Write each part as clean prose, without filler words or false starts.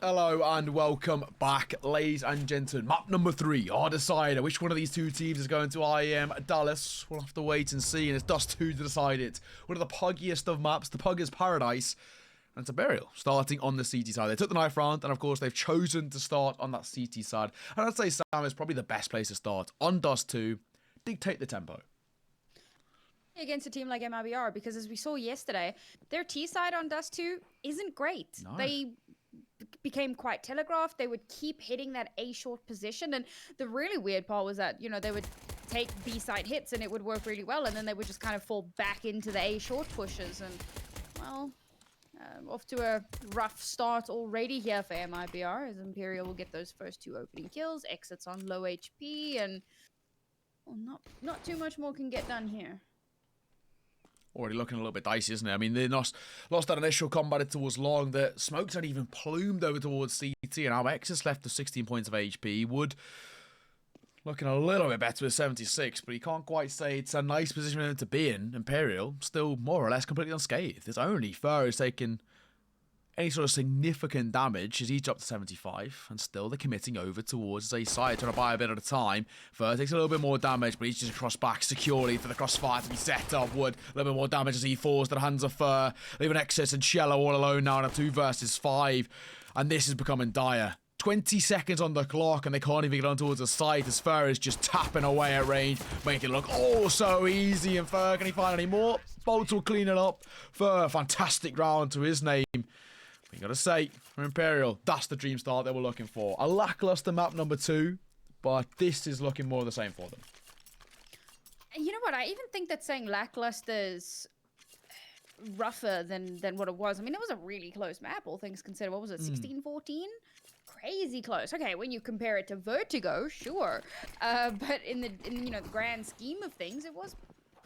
Hello and welcome back, ladies and gentlemen. Map number 3, our decider. Which one of these two teams is going to IEM Dallas? We'll have to wait and see, and it's Dust2 to decide it. One of the puggiest of maps, the Pugger's Paradise. And it's Imperial, starting on the CT side. They took the knife round, and of course, they've chosen to start on that CT side. And I'd say Sam is probably the best place to start. On Dust2, dictate the tempo. Against a team like MIBR, because as we saw yesterday, their T side on Dust2 isn't great. No. They became quite telegraphed. They would keep hitting that A short position, and the really weird part was that, you know, they would take B side hits and it would work really well, and then they would just kind of fall back into the A short pushes, and well, off to a rough start already here for MIBR, as Imperial will get those first 2 opening kills, exits on low HP, and well, not too much more can get done here. Already looking a little bit dicey, isn't it? I mean, they lost that initial combat towards long. The smokes had even plumed over towards CT, and now Exus left with 16 points of HP. Wood looking a little bit better with 76, but you can't quite say it's a nice position for him to be in. Imperial still more or less completely unscathed. It's only Fur who's taken any sort of significant damage. He's each up to 75, and still they're committing over towards his side, trying to buy a bit at a time. Fur takes a little bit more damage, but he's just across back securely for the crossfire to be set up. Wood, a little bit more damage as he falls to the hands of Fur, leaving Exus and Cello all alone now in a 2 versus 5, and this is becoming dire. 20 seconds on the clock, and they can't even get on towards the site as Fur is just tapping away at range, making it look oh so easy. And Fur, can he find any more? Bolts will clean it up. Fur, fantastic round to his name. You gotta say, for Imperial, that's the dream start they were looking for. A lackluster map number 2, but this is looking more of the same for them. You know what? I even think that saying lackluster is rougher than what it was. I mean, it was a really close map, all things considered. What was it, 16-14? Crazy close. Okay, when you compare it to Vertigo, sure. But in the grand scheme of things, it was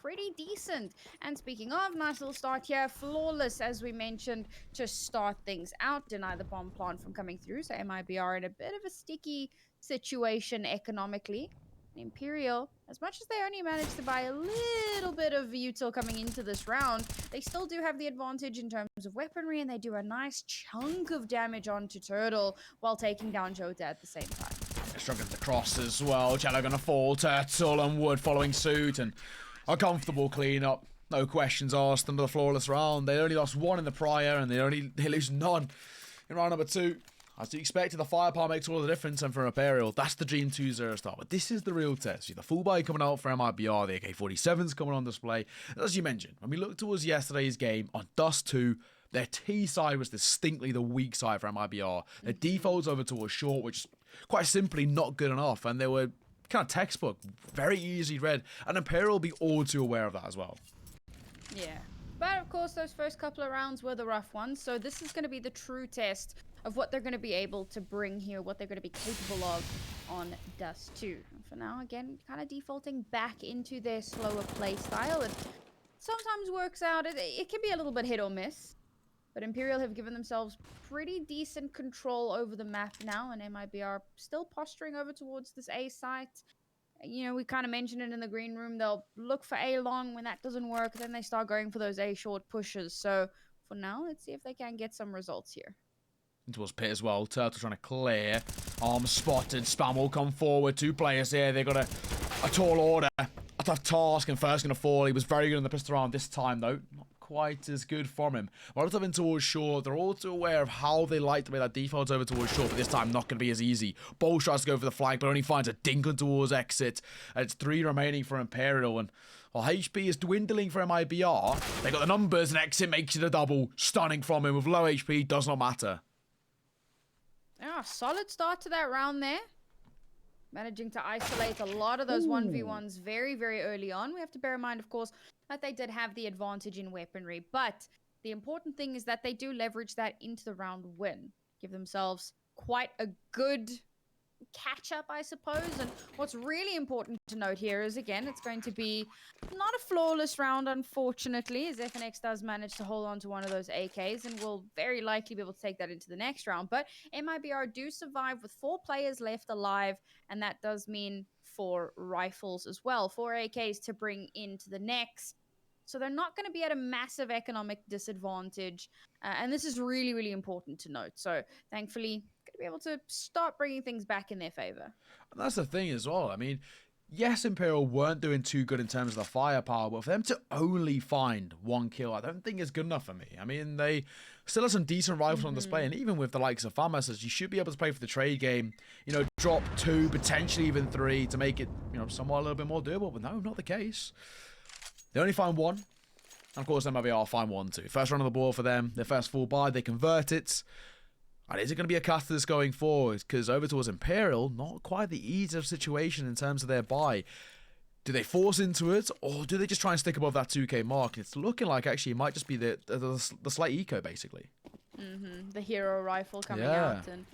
pretty decent. And speaking of, nice little start here, flawless as we mentioned to start things out, deny the bomb plant from coming through, so MIBR in a bit of a sticky situation economically. Imperial, as much as they only managed to buy a little bit of util coming into this round, they still do have the advantage in terms of weaponry, and they do a nice chunk of damage onto Turtle while taking down Jota at the same time. They're struggling to cross as well. Jello gonna fall, Turtle and Wood following suit, and a comfortable clean-up, no questions asked under the flawless round. They only lost 1 in the prior, and they lose none in round number 2. As you expected, the firepower makes all the difference, and for Imperial, that's the dream 2-0 start. But this is the real test. The full buy coming out for MIBR, the AK-47's coming on display. As you mentioned, when we looked towards yesterday's game on Dust2, their T side was distinctly the weak side for MIBR. Their defaults over towards short, which is quite simply not good enough, and they were kind of textbook, very easily read, and Imperial will be all too aware of that as well. Yeah, but of course those first couple of rounds were the rough ones, so this is going to be the true test of what they're going to be able to bring here, what they're going to be capable of on Dust2. For now, again, kind of defaulting back into their slower play style. It sometimes works out. It can be a little bit hit or miss. But Imperial have given themselves pretty decent control over the map now, and MIBR still posturing over towards this A site. You know, we kind of mentioned it in the green room. They'll look for A long. When that doesn't work, then they start going for those A short pushes. So for now, let's see if they can get some results here. Towards pit as well. Turtle trying to clear. Arm spotted. Spam will come forward. 2 players here. They got a tall order. A tough task, and First going to fall. He was very good in the pistol round this time, though. Not quite as good from him. Molotov in towards short. They're all too aware of how they like to make that default over towards short, but this time not going to be as easy. Bull tries to go for the flank, but only finds a dinker towards exit. And it's 3 remaining for Imperial, and while HP is dwindling for MIBR, they got the numbers, and exit makes it a double. Stunning from him with low HP, does not matter. Yeah, solid start to that round there. Managing to isolate a lot of those 1v1s very, very early on. We have to bear in mind, of course, that they did have the advantage in weaponry. But the important thing is that they do leverage that into the round win. Give themselves quite a good catch up, I suppose. And what's really important to note here is, again, it's going to be not a flawless round, unfortunately, as FNX does manage to hold on to one of those AKs and will very likely be able to take that into the next round. But MIBR do survive with 4 players left alive, and that does mean 4 rifles as well, 4 AKs to bring into the next. So they're not going to be at a massive economic disadvantage. And this is really, really important to note. So thankfully, going to be able to start bringing things back in their favor. And that's the thing as well. I mean, yes, Imperial weren't doing too good in terms of the firepower, but for them to only find 1 kill, I don't think is good enough for me. I mean, they still have some decent rifles on display, and even with the likes of Famas, you should be able to play for the trade game, you know, drop 2, potentially even 3 to make it, you know, somewhat a little bit more doable, but no, not the case. They only find 1, and of course, MIBR find 1 too. First run on the ball for them, their first full buy, they convert it. And is it going to be a cut to this going forward? Because over towards Imperial, not quite the easiest situation in terms of their buy. Do they force into it, or do they just try and stick above that 2k mark? It's looking like actually it might just be the slight eco, basically. The hero rifle coming out. And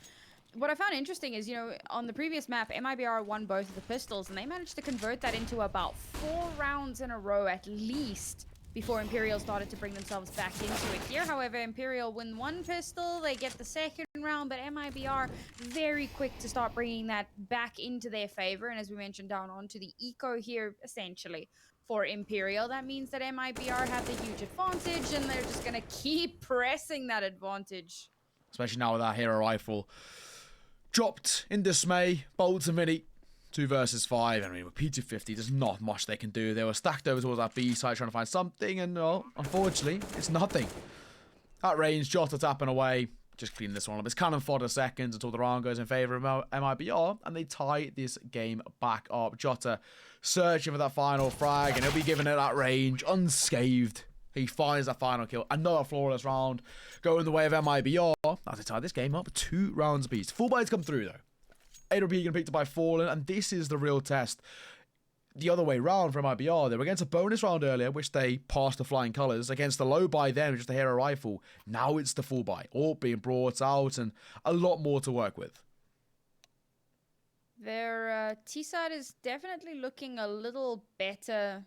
what I found interesting is, you know, on the previous map, MIBR won both of the pistols, and they managed to convert that into about 4 rounds in a row at least before Imperial started to bring themselves back into it. Here, however, Imperial win 1 pistol, they get the second round, but MIBR very quick to start bringing that back into their favor. And as we mentioned, down onto the eco here, essentially, for Imperial. That means that MIBR have the huge advantage, and they're just going to keep pressing that advantage. Especially now with that hero rifle. Dropped in dismay, Bolts and Vinny. 2 versus 5. I mean, with P250, there's not much they can do. They were stacked over towards that B side trying to find something, and well, unfortunately, it's nothing. At range, Jota tapping away. Just cleaning this one up. It's cannon fodder seconds until the round goes in favor of MIBR, and they tie this game back up. Jota searching for that final frag, and he'll be giving it at range, unscathed. He finds that final kill. Another flawless round going the way of MIBR as they tie this game up 2 rounds apiece. Full buys come through, though. AWP getting picked up by Fallen, and this is the real test. The other way round for MIBR, they were against a bonus round earlier, which they passed the flying colours. Against the low buy then, just a hero rifle. Now it's the full buy, all being brought out, and a lot more to work with. Their T-side is definitely looking a little better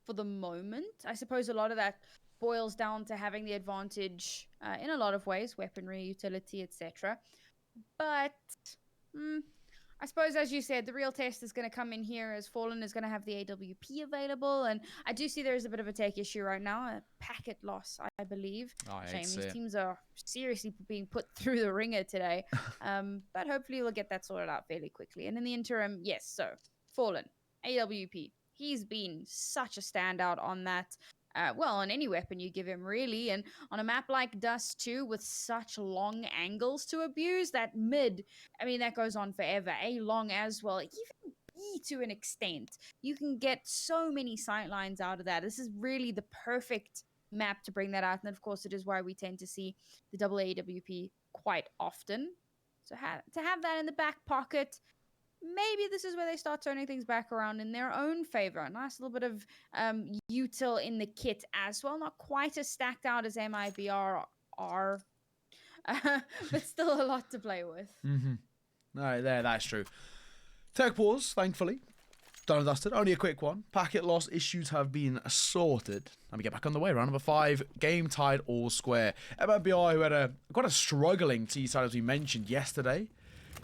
for the moment. I suppose a lot of that boils down to having the advantage in a lot of ways, weaponry, utility, etc. But I suppose, as you said, the real test is going to come in here as Fallen is going to have the AWP available. And I do see there's a bit of a tech issue right now, a packet loss, I believe. Shame, these teams are seriously being put through the ringer today. But hopefully we'll get that sorted out fairly quickly. And in the interim, yes, so Fallen, AWP. He's been such a standout on that. Well, on any weapon you give him, really. And on a map like Dust2 with such long angles to abuse, that mid, I mean, that goes on forever. A long as well, even B to an extent. You can get so many sight lines out of that. This is really the perfect map to bring that out. And of course, it is why we tend to see the double AWP quite often. So to have that in the back pocket, maybe this is where they start turning things back around in their own favor. A nice little bit of util in the kit as well. Not quite as stacked out as MIBR are, but still a lot to play with. All right, that's true. Tech pause, thankfully. Done and dusted. Only a quick one. Packet loss issues have been sorted. Let me get back on the way. Round number 5. Game tied all square. MIBR, who had quite a struggling T-side, as we mentioned yesterday,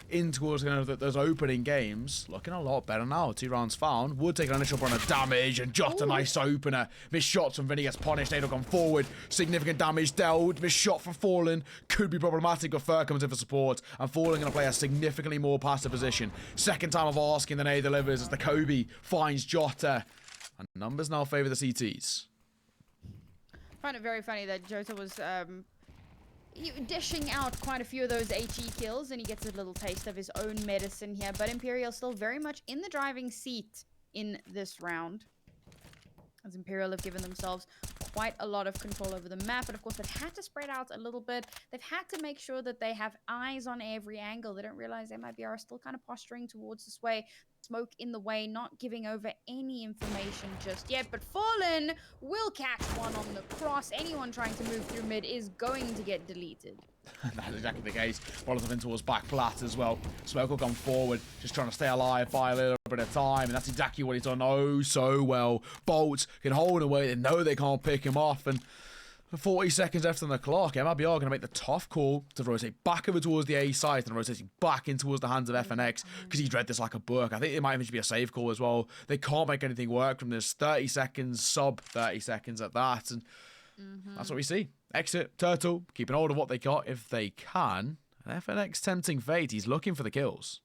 in towards those opening games, looking a lot better now. 2 rounds found. Would take an initial run of damage, and just a nice opener. Missed shots from Vinny gets punished. They'd have gone forward. Significant damage dealt. Missed shot for Fallen. Could be problematic if Fur comes in for support. And Fallen going to play a significantly more passive position. Second time of asking than A delivers as the Kobe finds Jota. And numbers now favour the CTs. I find it very funny that Jota was dishing out quite a few of those HE kills, and he gets a little taste of his own medicine here. But Imperial still very much in the driving seat in this round, as Imperial have given themselves quite a lot of control over the map. But of course, they've had to spread out a little bit. They've had to make sure that they have eyes on every angle. They don't realize MIBR are still kind of posturing towards this way. Smoke in the way, not giving over any information just yet. But Fallen will catch one on the cross. Anyone trying to move through mid is going to get deleted. That's exactly the case. Follows in towards back flat as well. Smoke will come forward, just trying to stay alive by a little bit of time, and that's exactly what he's done oh so well. Bolts can hold away. They know they can't pick him off, and 40 seconds left on the clock. MIBR going to make the tough call to rotate back over towards the A side and rotating back in towards the hands of FNX because he's read this like a book. I think it might even be a save call as well. They can't make anything work from this. 30 seconds, sub 30 seconds at that. And that's what we see. Exit, Turtle, keeping hold of what they got if they can. And FNX tempting fate. He's looking for the kills.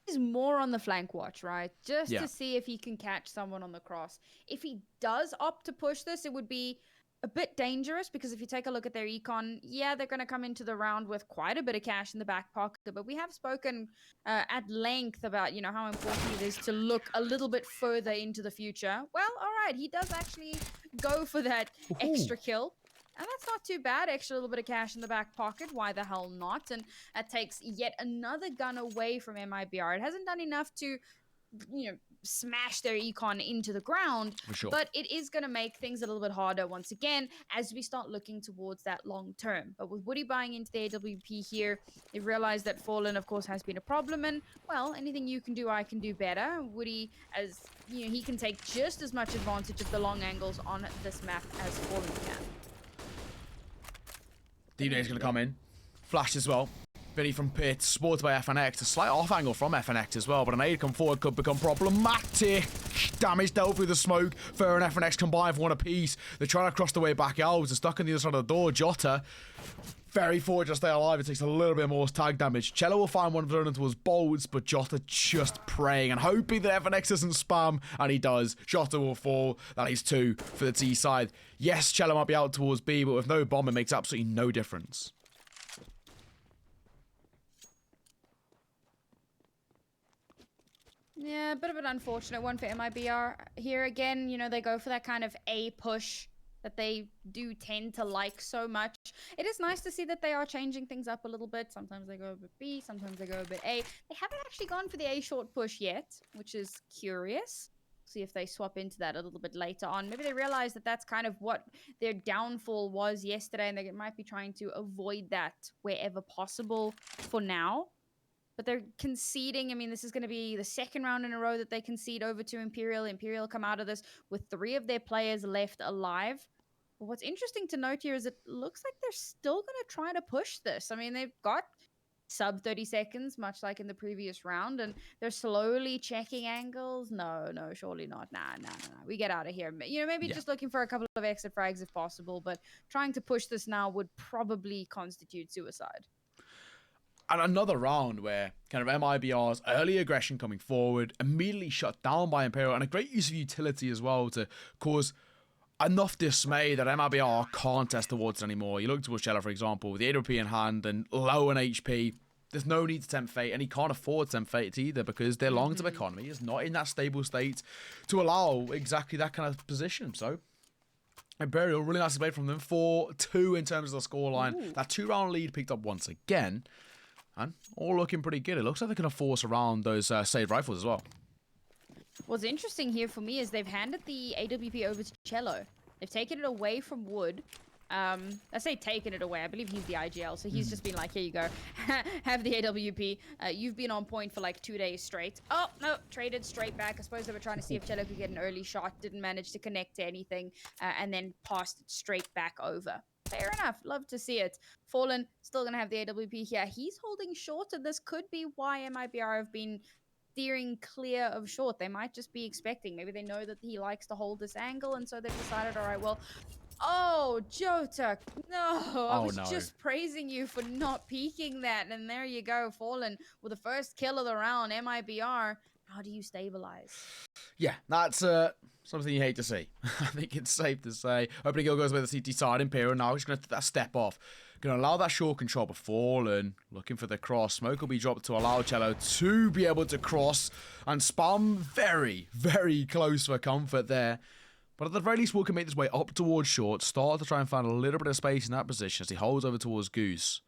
He's more on the flank watch, right? Just Yeah. to see if he can catch someone on the cross. If he does opt to push this, it would be a bit dangerous because if you take a look at their econ, yeah, they're going to come into the round with quite a bit of cash in the back pocket. But we have spoken at length about, you know, how important it is to look a little bit further into the future. Well, all right, he does actually go for that extra kill. And that's not too bad. Extra little bit of cash in the back pocket. Why the hell not? And that takes yet another gun away from MIBR. It hasn't done enough to, you know, smash their econ into the ground. For sure. But it is going to make things a little bit harder once again as we start looking towards that long term. But with Woody buying into the AWP here, they realize that Fallen, of course, has been a problem. And, well, anything you can do, I can do better. Woody, as you know, he can take just as much advantage of the long angles on this map as Fallen can. D-Day's going to come in. Flash as well. Vinny from Pit, supported by FNX. A slight off angle from FNX as well, but an aid come forward could become problematic. Damage dealt through the smoke. Fer and FNX combined for one apiece. They're trying to cross the way back out. They're stuck on the other side of the door. Jota, very forward to stay alive. It takes a little bit more tag damage. Cello will find one of them towards bolts, but Jota just praying and hoping that FNX doesn't spam, and he does. Jota will fall. That is 2 for the T side. Yes, Cello might be out towards B, but with no bomb, it makes absolutely no difference. Yeah, a bit of an unfortunate one for MIBR. Here again, you know, they go for that kind of A push that they do tend to like so much. It is nice to see that they are changing things up a little bit. Sometimes they go a bit B, sometimes they go a bit A. They haven't actually gone for the A short push yet, which is curious. See if they swap into that a little bit later on. Maybe they realize that that's kind of what their downfall was yesterday, and they might be trying to avoid that wherever possible for now. But they're conceding. I mean, this is going to be the second round in a row that they concede over to Imperial. Imperial come out of this with 3 of their players left alive. But what's interesting to note here is it looks like they're still going to try to push this. I mean, they've got sub 30 seconds, much like in the previous round, and they're slowly checking angles. No, surely not. Nah. We get out of here. You know, maybe just looking for a couple of exit frags if possible, but trying to push this now would probably constitute suicide. And another round where kind of MIBR's early aggression coming forward, immediately shut down by Imperial, and a great use of utility as well to cause enough dismay that MIBR can't test towards it anymore. You look towards Cello, for example, with the AWP in hand and low on HP. There's no need to tempt fate, and he can't afford to tempt fate either because their long-term economy is not in that stable state to allow exactly that kind of position. So Imperial, really nicely played from them. 4-2 in terms of the scoreline. That 2-round lead picked up once again. And all looking pretty good. It looks like they're going to force around those saved rifles as well. What's interesting here for me is they've handed the AWP over to Cello. They've taken it away from Wood. I say taken it away. I believe he's the IGL, so he's just been like, here you go. Have the AWP. You've been on point for like 2 days straight. Oh, no, traded straight back. I suppose they were trying to see if Cello could get an early shot. Didn't manage to connect to anything, and then passed it straight back over. Fair enough. Love to see it. Fallen, still going to have the AWP here. He's holding short, and this could be why MIBR have been steering clear of short. They might just be expecting. Maybe they know that he likes to hold this angle, and so they've decided, all right, well, oh, Jota, no. I was just praising you for not peeking that, and there you go. Fallen with the first kill of the round. MIBR, how do you stabilize? Yeah, that's something you hate to see. I think it's safe to say. Opening kill goes with the CT side. Imperial now he's going to take that step off. Going to allow that short control to fall and looking for the cross. Smoke will be dropped to allow Cello to be able to cross and spam very, very close for comfort there. But at the very least, Wood can make this way up towards short. Start to try and find a little bit of space in that position as he holds over towards Goose.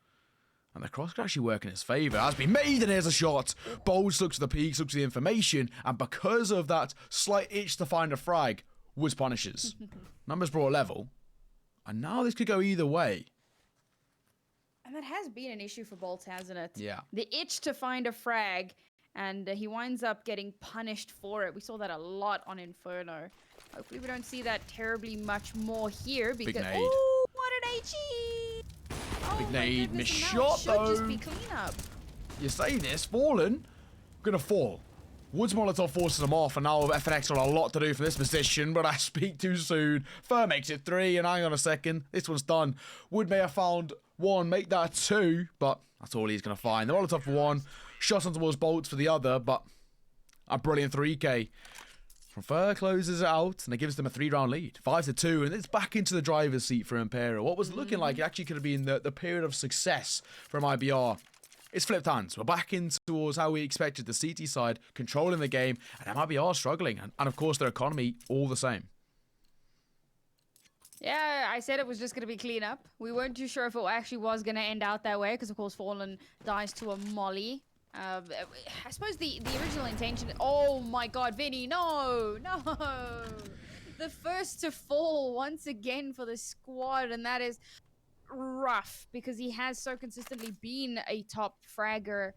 And the cross could actually work in his favour. Has been made, and here's a shot. Bolds looks at the peaks, looks at the information, and because of that slight itch to find a frag, Woods punishes. Numbers brought level, and now this could go either way. And that has been an issue for Bolts, hasn't it? Yeah. The itch to find a frag, and he winds up getting punished for it. We saw that a lot on Inferno. Hopefully we don't see that terribly much more here because... Big nade. Oh, what an HE! Oh, Big my nade, goodness, missed and now shot, it should just be though. cleanup. You say this, Fallen, gonna fall. Woods Molotov forces them off, and now FNX got a lot to do for this position, but I speak too soon. Fur makes it 3, and hang on a second, this one's done. Wood may have found 1, make that 2, but that's all he's gonna find. The Molotov for 1, shots on towards bolts for the other, but a brilliant 3K. From Fur closes it out, and it gives them a 3-round lead. 5-2, and it's back into the driver's seat for Imperial. What was looking like it actually could have been the period of success from MIBR. It's flipped hands. We're back in towards how we expected, the CT side controlling the game, and MIBR struggling, and of course their economy all the same. Yeah, I said it was just going to be cleanup. We weren't too sure if it actually was going to end out that way, because of course Fallen dies to a molly. I suppose the original intention... Oh my god, Vinny, no! The first to fall once again for the squad, and that is rough because he has so consistently been a top fragger,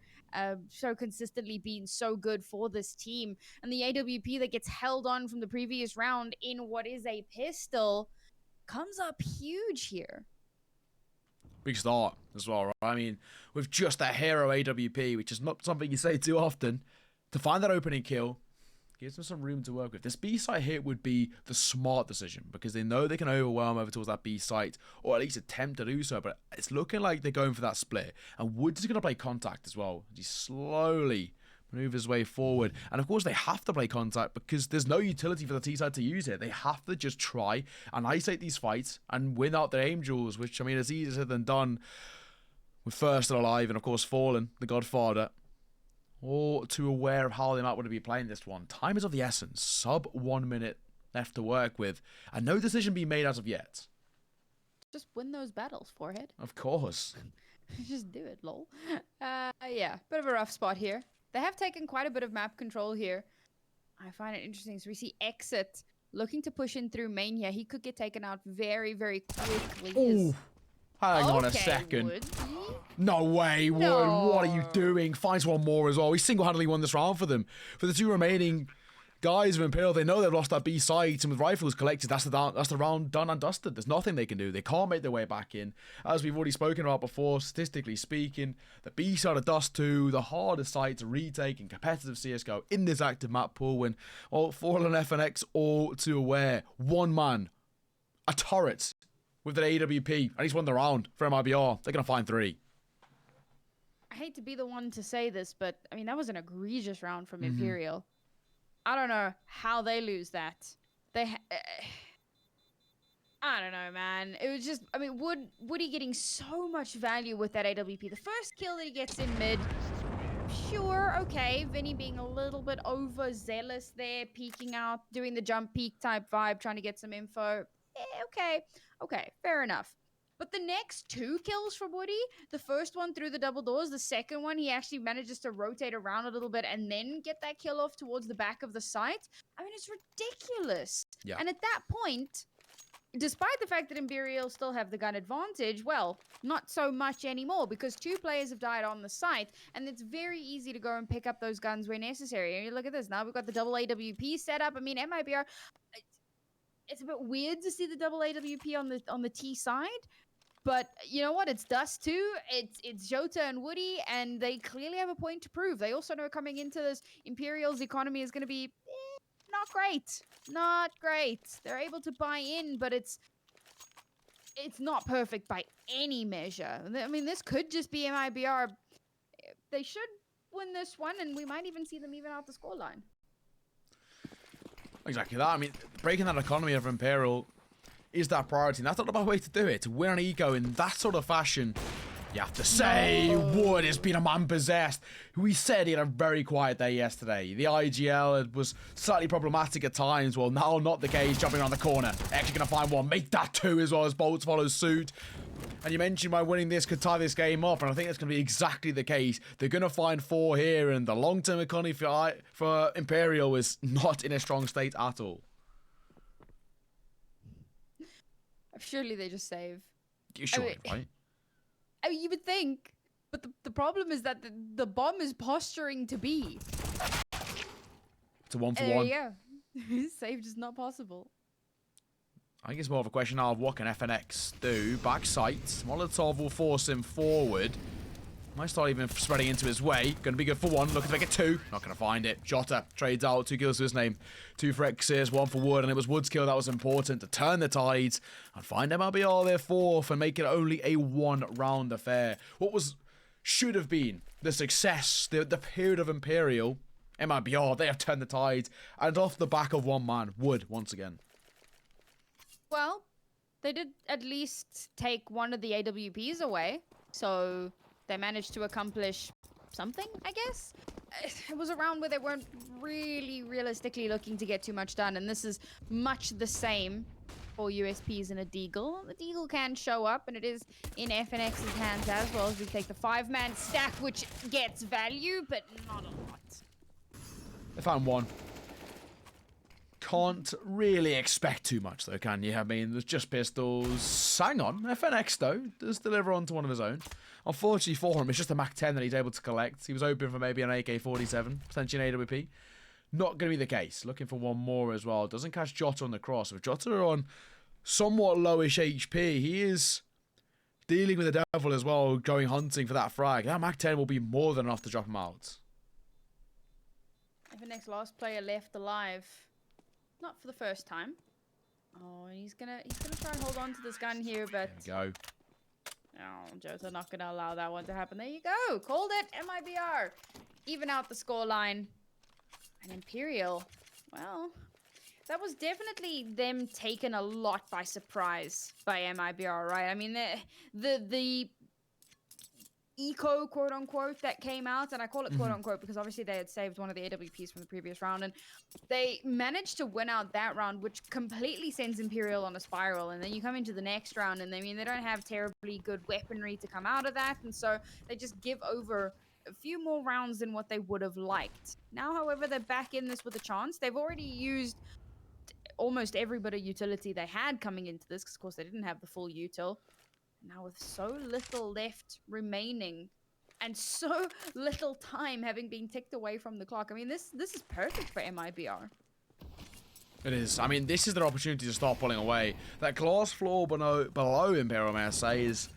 so consistently been so good for this team, and the AWP that gets held on from the previous round in what is a pistol comes up huge here. Big start as well, right? I mean, with just that hero AWP, which is not something you say too often, to find that opening kill gives them some room to work with. This B site hit would be the smart decision because they know they can overwhelm over towards that B site, or at least attempt to do so, but it's looking like they're going for that split, and Woods is going to play contact as well. He slowly maneuvers his way forward, and of course they have to play contact because there's no utility for the T side to use it. They have to just try and isolate these fights and win out their aim duels, which, I mean, is easier said than done with First and Alive and of course Fallen, the Godfather, all too aware of how they might want to be playing this one. Time is of the essence. Sub 1 minute left to work with, and no decision being made as of yet. Just win those battles, Forehead. Of course. Just do it, lol. Yeah, bit of a rough spot here. They have taken quite a bit of map control here. I find it interesting. So we see Exit looking to push in through main here. He could get taken out very, very quickly. Ooh. Hang on a second. Wood. No way, Wood. No. What are you doing? Finds one more as well. He single-handedly won this round for them. For the 2 remaining guys of Imperial, they know they've lost that B site, and with rifles collected, that's the round done and dusted. There's nothing they can do. They can't make their way back in. As we've already spoken about before, statistically speaking, the B side of Dust2, the hardest site to retake in competitive CSGO in this active map pool, when Fallen FNX all too aware. One man, a turret, with an AWP, and he's won the round for MIBR. They're going to find 3. I hate to be the one to say this, but I mean, that was an egregious round from Imperial. I don't know how they lose that. I don't know, man. It was just, I mean, Woody getting so much value with that AWP. The first kill that he gets in mid, sure, okay. Vinny being a little bit overzealous there, peeking out, doing the jump peek type vibe, trying to get some info. Okay, fair enough. But the next 2 kills for Woody, the first one through the double doors, the second one, he actually manages to rotate around a little bit and then get that kill off towards the back of the site. I mean, it's ridiculous. Yeah. And at that point, despite the fact that Imperial still have the gun advantage, well, not so much anymore because 2 players have died on the site, and it's very easy to go and pick up those guns where necessary. And you look at this, now we've got the double AWP set up. I mean, MIBR, it's a bit weird to see the double AWP on the T side. But you know what? It's Dust2, it's Jota and Woody, and they clearly have a point to prove. They also know coming into this, Imperial's economy is going to be not great. Not great. They're able to buy in, but it's not perfect by any measure. I mean, this could just be MIBR. They should win this one, and we might even see them even out the scoreline. Exactly that. I mean, breaking that economy of Imperial is that priority, and that's not the best way to do it. To win an eco in that sort of fashion, you have to say Wood has been a man possessed. We said he had a very quiet day yesterday. The IGL was slightly problematic at times. Well, now not the case, jumping around the corner. Actually going to find 1, make that 2 as well as Bolts follows suit. And you mentioned by winning this could tie this game off, and I think that's going to be exactly the case. They're going to find 4 here, and the long-term economy for Imperial is not in a strong state at all. Surely they just save. You should, right? I mean, you would think. But the problem is that the bomb is posturing to B. It's a 1-for-1. Yeah. Saved is not possible. I think it's more of a question now of what can FNX do. Back sight. Molotov will force him forward. Might start even spreading into his way. Going to be good for 1. Looking to make it 2. Not going to find it. Jota trades out. 2 kills to his name. 2 for X's, 1 for Wood. And it was Wood's kill that was important to turn the tides and find MIBR their 4th and make it only a 1-round affair. What should have been the success, the period of Imperial, MIBR, they have turned the tides. And off the back of one man, Wood once again. Well, they did at least take one of the AWPs away. So they managed to accomplish something, I guess. It was a round where they weren't really realistically looking to get too much done, and this is much the same for USPs and a Deagle. The Deagle can show up, and it is in FNX's hands as well as we take the 5-man stack, which gets value, but not a lot. They found 1. Can't really expect too much, though, can you? I mean, there's just pistols. Hang on. FNX, though, does deliver onto one of his own. Unfortunately for him, it's just a MAC-10 that he's able to collect. He was hoping for maybe an AK-47, potentially an AWP. Not going to be the case. Looking for 1 more as well. Doesn't catch Jota on the cross. With Jota on somewhat lowish HP, he is dealing with the devil as well, going hunting for that frag. That MAC-10 will be more than enough to drop him out. FNX last player left alive. Not for the first time. Oh, he's gonna try and hold on to this gun here, but There we go. oh, Jota not gonna allow that one to happen. There you go. Called it. MIBR. Even out the scoreline. And Imperial. Well, that was definitely them taken a lot by surprise by MIBR, right? I mean, the eco, quote unquote, that came out, and I call it quote unquote because obviously they had saved one of the AWPs from the previous round, and they managed to win out that round, which completely sends Imperial on a spiral. And then you come into the next round, and I mean, they don't have terribly good weaponry to come out of that, and so they just give over a few more rounds than what they would have liked. Now, however, they're back in this with a chance. They've already used almost every bit of utility they had coming into this, because of course they didn't have the full util. Now with so little left remaining and so little time having been ticked away from the clock, I mean, this is perfect for MIBR. It is. I mean, this is their opportunity to start pulling away. That glass floor below Imperial, may I say, is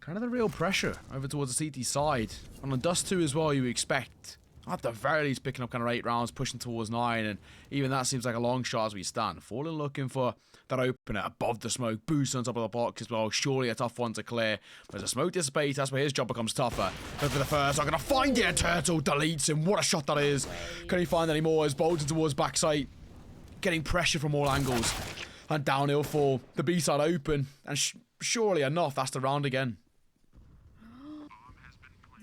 kind of the real pressure over towards the CT side. And on Dust2 as well, you expect, at the very least, picking up kind of 8 rounds, pushing towards 9, and even that seems like a long shot as we stand. Fallen looking for that opener above the smoke, boost on top of the box as well. Surely a tough one to clear. But as the smoke dissipates, that's where his job becomes tougher. Go for the first. I'm going to find it. Turtle deletes him. What a shot that is. Can he find any more? As bolted towards backside, getting pressure from all angles. And downhill for the B side open. And surely enough, that's the round again.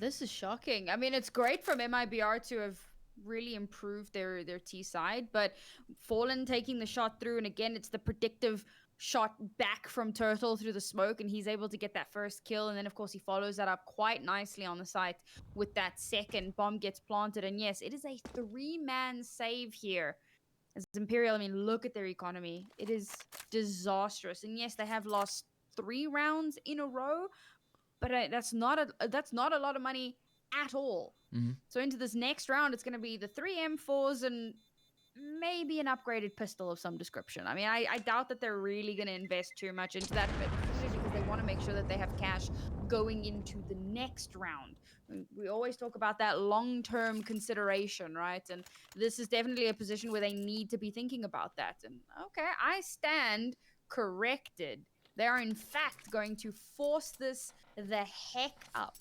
This is shocking. I mean, it's great from MIBR to have really improved their T side, but Fallen taking the shot through, and again, it's the predictive shot back from Turtle through the smoke, and he's able to get that first kill, and then of course he follows that up quite nicely on the site with that second bomb gets planted. And yes, it is a 3-man save here. As Imperial, I mean, look at their economy. It is disastrous. And yes, they have lost 3 rounds in a row, but that's not a lot of money at all. So into this next round, it's going to be the 3 M4s and maybe an upgraded pistol of some description. I mean, I doubt that they're really going to invest too much into that, but because they want to make sure that they have cash going into the next round. We always talk about that long-term consideration, right? And this is definitely a position where they need to be thinking about that. And okay, I stand corrected. They are in fact going to force this the heck up.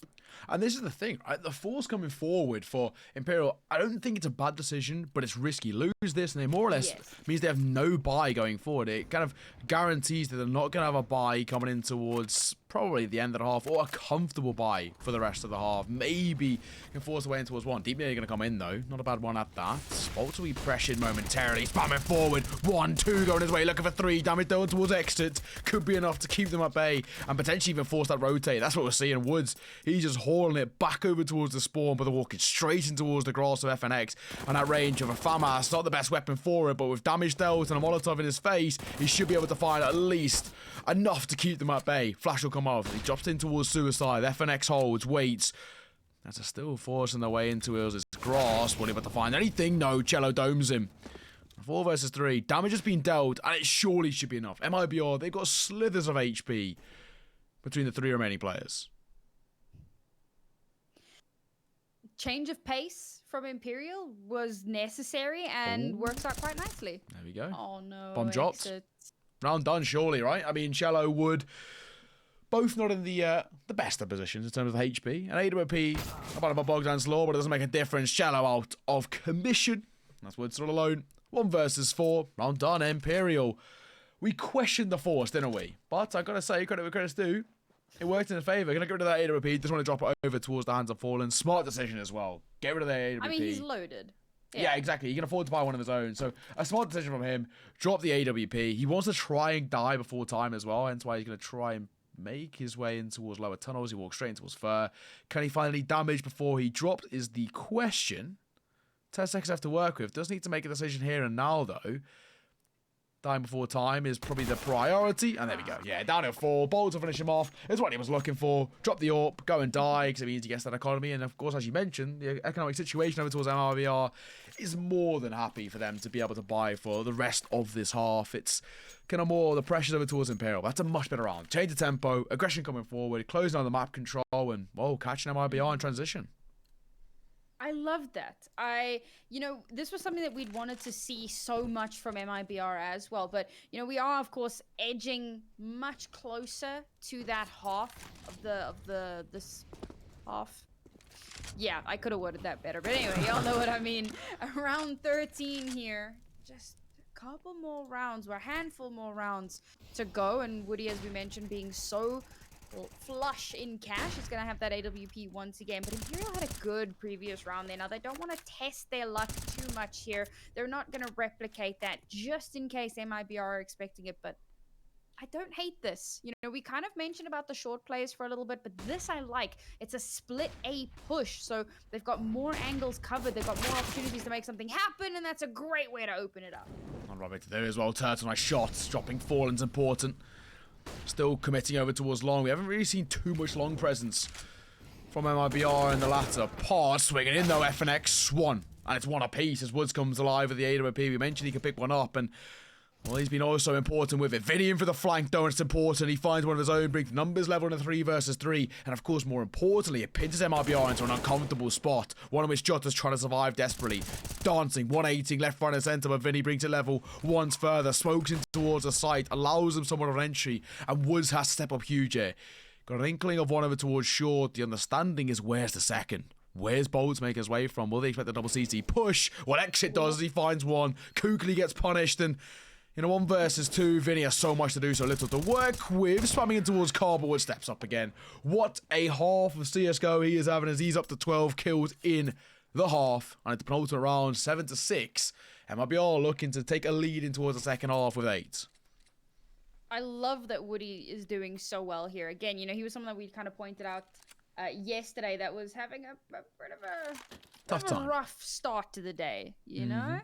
And this is the thing, right? The force coming forward for Imperial, I don't think it's a bad decision, but it's risky. Lose this, and they more or less means they have no buy going forward. It kind of guarantees that they're not going to have a buy coming in towards probably the end of the half, or a comfortable buy for the rest of the half. Maybe can force their way in towards 1. Deep near going to come in, though. Not a bad one at that. Bolts will be pressured momentarily. Spamming forward. 1, 2 going his way. Looking for 3. Damage down towards exit. Could be enough to keep them at bay and potentially even force that rotate. That's what we're seeing. Woods, he's just hauling it back over towards the spawn, but they're walking straight in towards the grass of FNX. And that range of a FAMAS, not the best weapon for it, but with damage dealt and a Molotov in his face, he should be able to find at least enough to keep them at bay. Flash will come off. He drops in towards Suicide. FNX holds, waits. As they're still forcing their way into his grasp. Will he be able to find anything? No, Cello domes him. 4 versus 3. Damage has been dealt, and it surely should be enough. MIBR, they've got slithers of HP between the 3 remaining players. Change of pace from Imperial was necessary and works out quite nicely. There we go. Oh no. Bomb dropped. Round done, surely, right? I mean, Cello, Wood, both not in the best of positions in terms of HP. And AWP, about a Bogdan's Law, but it doesn't make a difference. Cello out of commission. That's Wood still alone. 1 versus 4. Round done, Imperial. We questioned the force, didn't we? But I gotta say, credit where credit's due. It worked in the favour. Gonna get rid of that AWP. Just want to drop it over towards the hands of Fallen. Smart decision as well. Get rid of the AWP. I mean, he's loaded. Yeah, exactly. He can afford to buy one of his own. So a smart decision from him. Drop the AWP. He wants to try and die before time as well. Hence why he's gonna try and make his way in towards lower tunnels. He walks straight into towards Fur. Can he find any damage before he dropped is the question. 10 seconds left to work with. Does need to make a decision here and now, though. Dying before time is probably the priority. And there we go. Yeah, down at 4. Bold to finish him off. It's what he was looking for. Drop the AWP, go and die, because it means he gets that economy. And, of course, as you mentioned, the economic situation over towards MIBR is more than happy for them to be able to buy for the rest of this half. It's kind of more the pressure over towards Imperial. That's a much better round. Change the tempo, aggression coming forward, closing on the map control, and, whoa, catching MIBR in transition. I loved that. This was something that we'd wanted to see so much from MIBR as well. But, we are, of course, edging much closer to that half of this half. Yeah, I could have worded that better. But anyway, y'all know what I mean. Around 13 here. Just a couple more rounds, or a handful more rounds to go. And Woody, as we mentioned, being so flush in cash, is going to have that AWP once again. But Imperial had a good previous round there. Now, they don't want to test their luck too much here. They're not going to replicate that just in case MIBR are expecting it. But I don't hate this. We kind of mentioned about the short plays for a little bit, but this I like. It's a split A push, so they've got more angles covered. They've got more opportunities to make something happen, and that's a great way to open it up. Not right to do as well. Turtle, nice shots. Dropping Fallen's important. Still committing over towards long. We haven't really seen too much long presence from MIBR in the latter part. Swinging in though, FNX Swan. And it's one apiece as Woods comes alive with the AWP. We mentioned he could pick one up, and well, he's been also important with it. Vinny in for the flank though, and it's important. He finds one of his own, brings the numbers level in a 3 versus 3. And of course, more importantly, it pins MIBR into an uncomfortable spot. One in which Jota's trying to survive desperately. Dancing, 180, left, right, and centre, but Vinny brings it level once further. Smokes in towards the site, allows him somewhat of an entry, and Woods has to step up huge here. Got an inkling of one over towards short. The understanding is where's the second? Where's Bolts make his way from? Will they expect the double CT push? Well, Exit does as he finds one. Kukli gets punished, and 1 versus 2, Vinny has so much to do, so little to work with. Spamming in towards Carl, but Wood steps up again. What a half of CSGO he is having as he's up to 12 kills in the half. And at the penultimate round, 7-6. MIBR looking to take a lead in towards the second half with 8. I love that Woody is doing so well here. Again, he was someone that we kind of pointed out yesterday that was having a bit of a rough start to the day, you know?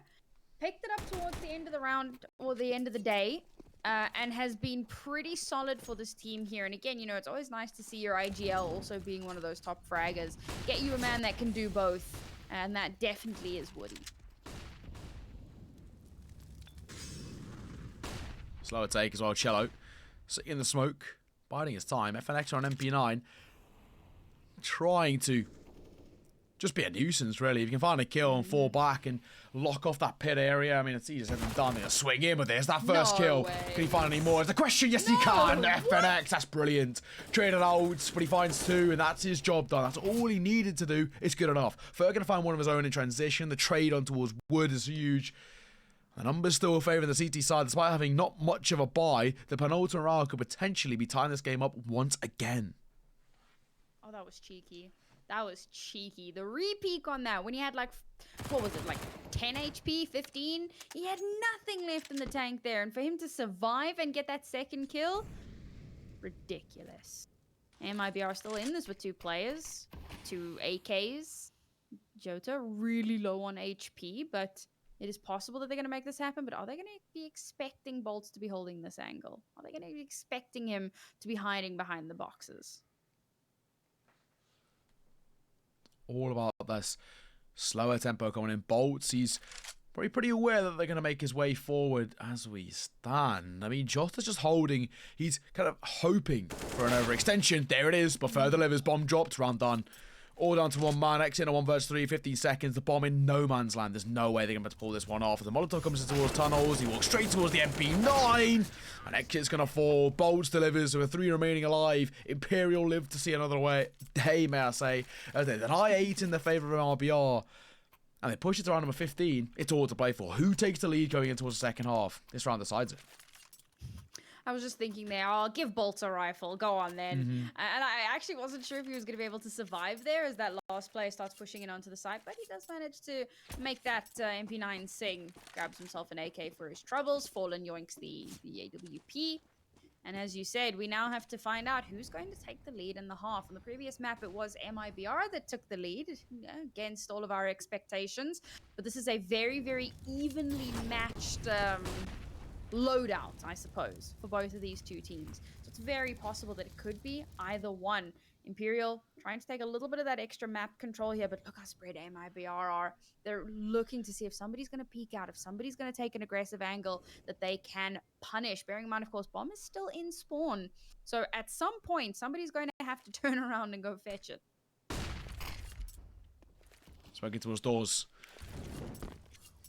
Picked it up towards the end of the round, or the end of the day, and has been pretty solid for this team here. And again, it's always nice to see your IGL also being one of those top fraggers. Get you a man that can do both, and that definitely is Woody. Slower take as well, Cello. Sitting in the smoke, biding his time. FNX on MP9. Trying to just be a nuisance, really. If you can find a kill and fall back and lock off that pit area, I mean, it's easier said than done. They'll swing in, but there's that first kill. Can he find any more? It's the question. Yes, he can. FNX, that's brilliant. Traded out, but he finds 2, and that's his job done. That's all he needed to do. It's good enough. Fer going to find one of his own in transition. The trade on towards Wood is huge. The numbers still favouring the CT side, despite having not much of a buy. The penultimate round could potentially be tying this game up once again. Oh, that was cheeky. That was cheeky. The repeak on that, when he had what was it, 10 HP, 15? He had nothing left in the tank there. And for him to survive and get that second kill, ridiculous. MIBR still in this with 2 players, 2 AKs. Jota really low on HP, but it is possible that they're going to make this happen. But are they going to be expecting Bolts to be holding this angle? Are they going to be expecting him to be hiding behind the boxes? All about this slower tempo coming in. Bolts, he's probably pretty aware that they're going to make his way forward as we stand. I mean, Jota's just holding. He's kind of hoping for an overextension. There it is. But further delivers. Bomb dropped. Round done. All down to 1 man. X in a 1 versus 3. 15 seconds. The bomb in no man's land. There's no way they're going to pull this one off. The Molotov comes in towards tunnels. He walks straight towards the MP9. And Exit's going to fall. Bolts delivers with 3 remaining alive. Imperial live to see another day, may I say. An I8 in the favour of MIBR. And they push it to round number 15. It's all to play for. Who takes the lead going into the second half? This round decides it. I was just thinking there, I'll give Bolts a rifle. Go on then. And I actually wasn't sure if he was going to be able to survive there as that last player starts pushing it onto the side. But he does manage to make that MP9 sing. Grabs himself an AK for his troubles. Fallen yoinks the AWP. And as you said, we now have to find out who's going to take the lead in the half. On the previous map, it was MIBR that took the lead against all of our expectations. But this is a very, very evenly matched loadout, I suppose, for both of these 2 teams. So it's very possible that it could be either one. Imperial trying to take a little bit of that extra map control here, but look how spread MIBR are. They're looking to see if somebody's going to peek out, if somebody's going to take an aggressive angle that they can punish. Bearing in mind, of course, bomb is still in spawn. So at some point, somebody's going to have to turn around and go fetch it. Smoking towards doors.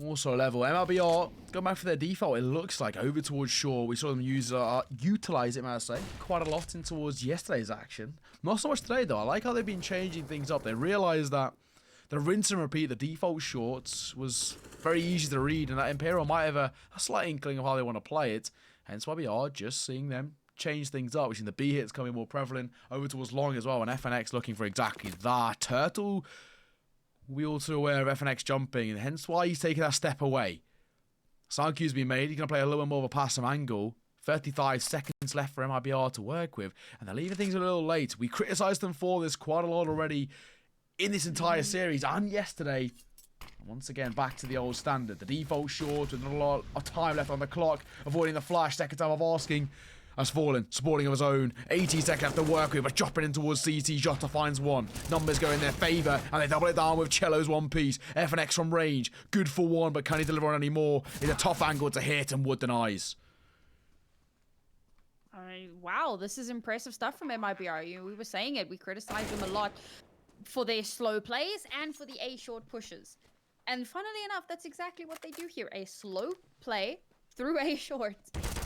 Also level. MIBR go back for their default, it looks like, over towards shore. We saw them utilize it, may I say, quite a lot in towards yesterday's action. Not so much today, though. I like how they've been changing things up. They realised that the rinse and repeat, the default shorts, was very easy to read, and that Imperial might have a slight inkling of how they want to play it. Hence why we are just seeing them change things up. We've seen the B hits coming more prevalent over towards long as well, and FNX looking for exactly that. Turtle, we also aware of FNX jumping, and hence why he's taking that step away. Sound cue's been made. He's going to play a little bit more of a passive angle. 35 seconds left for MIBR to work with, and they're leaving things a little late. We criticised them for this quite a lot already in this entire series and yesterday. And once again, back to the old standard. The default short with not a lot of time left on the clock, avoiding the flash. Second time of asking. Has fallen, supporting of his own. 18 seconds left to work with, but dropping in towards CT. Jota finds one. Numbers go in their favour, and they double it down with Cello's one piece. FNX from range. Good for one, but can he deliver on any more? It's a tough angle to hit, and Wood denies. Wow, this is impressive stuff from MIBR. We were saying it. We criticised them a lot for their slow plays and for the A short pushes. And funnily enough, that's exactly what they do here. A slow play through A short.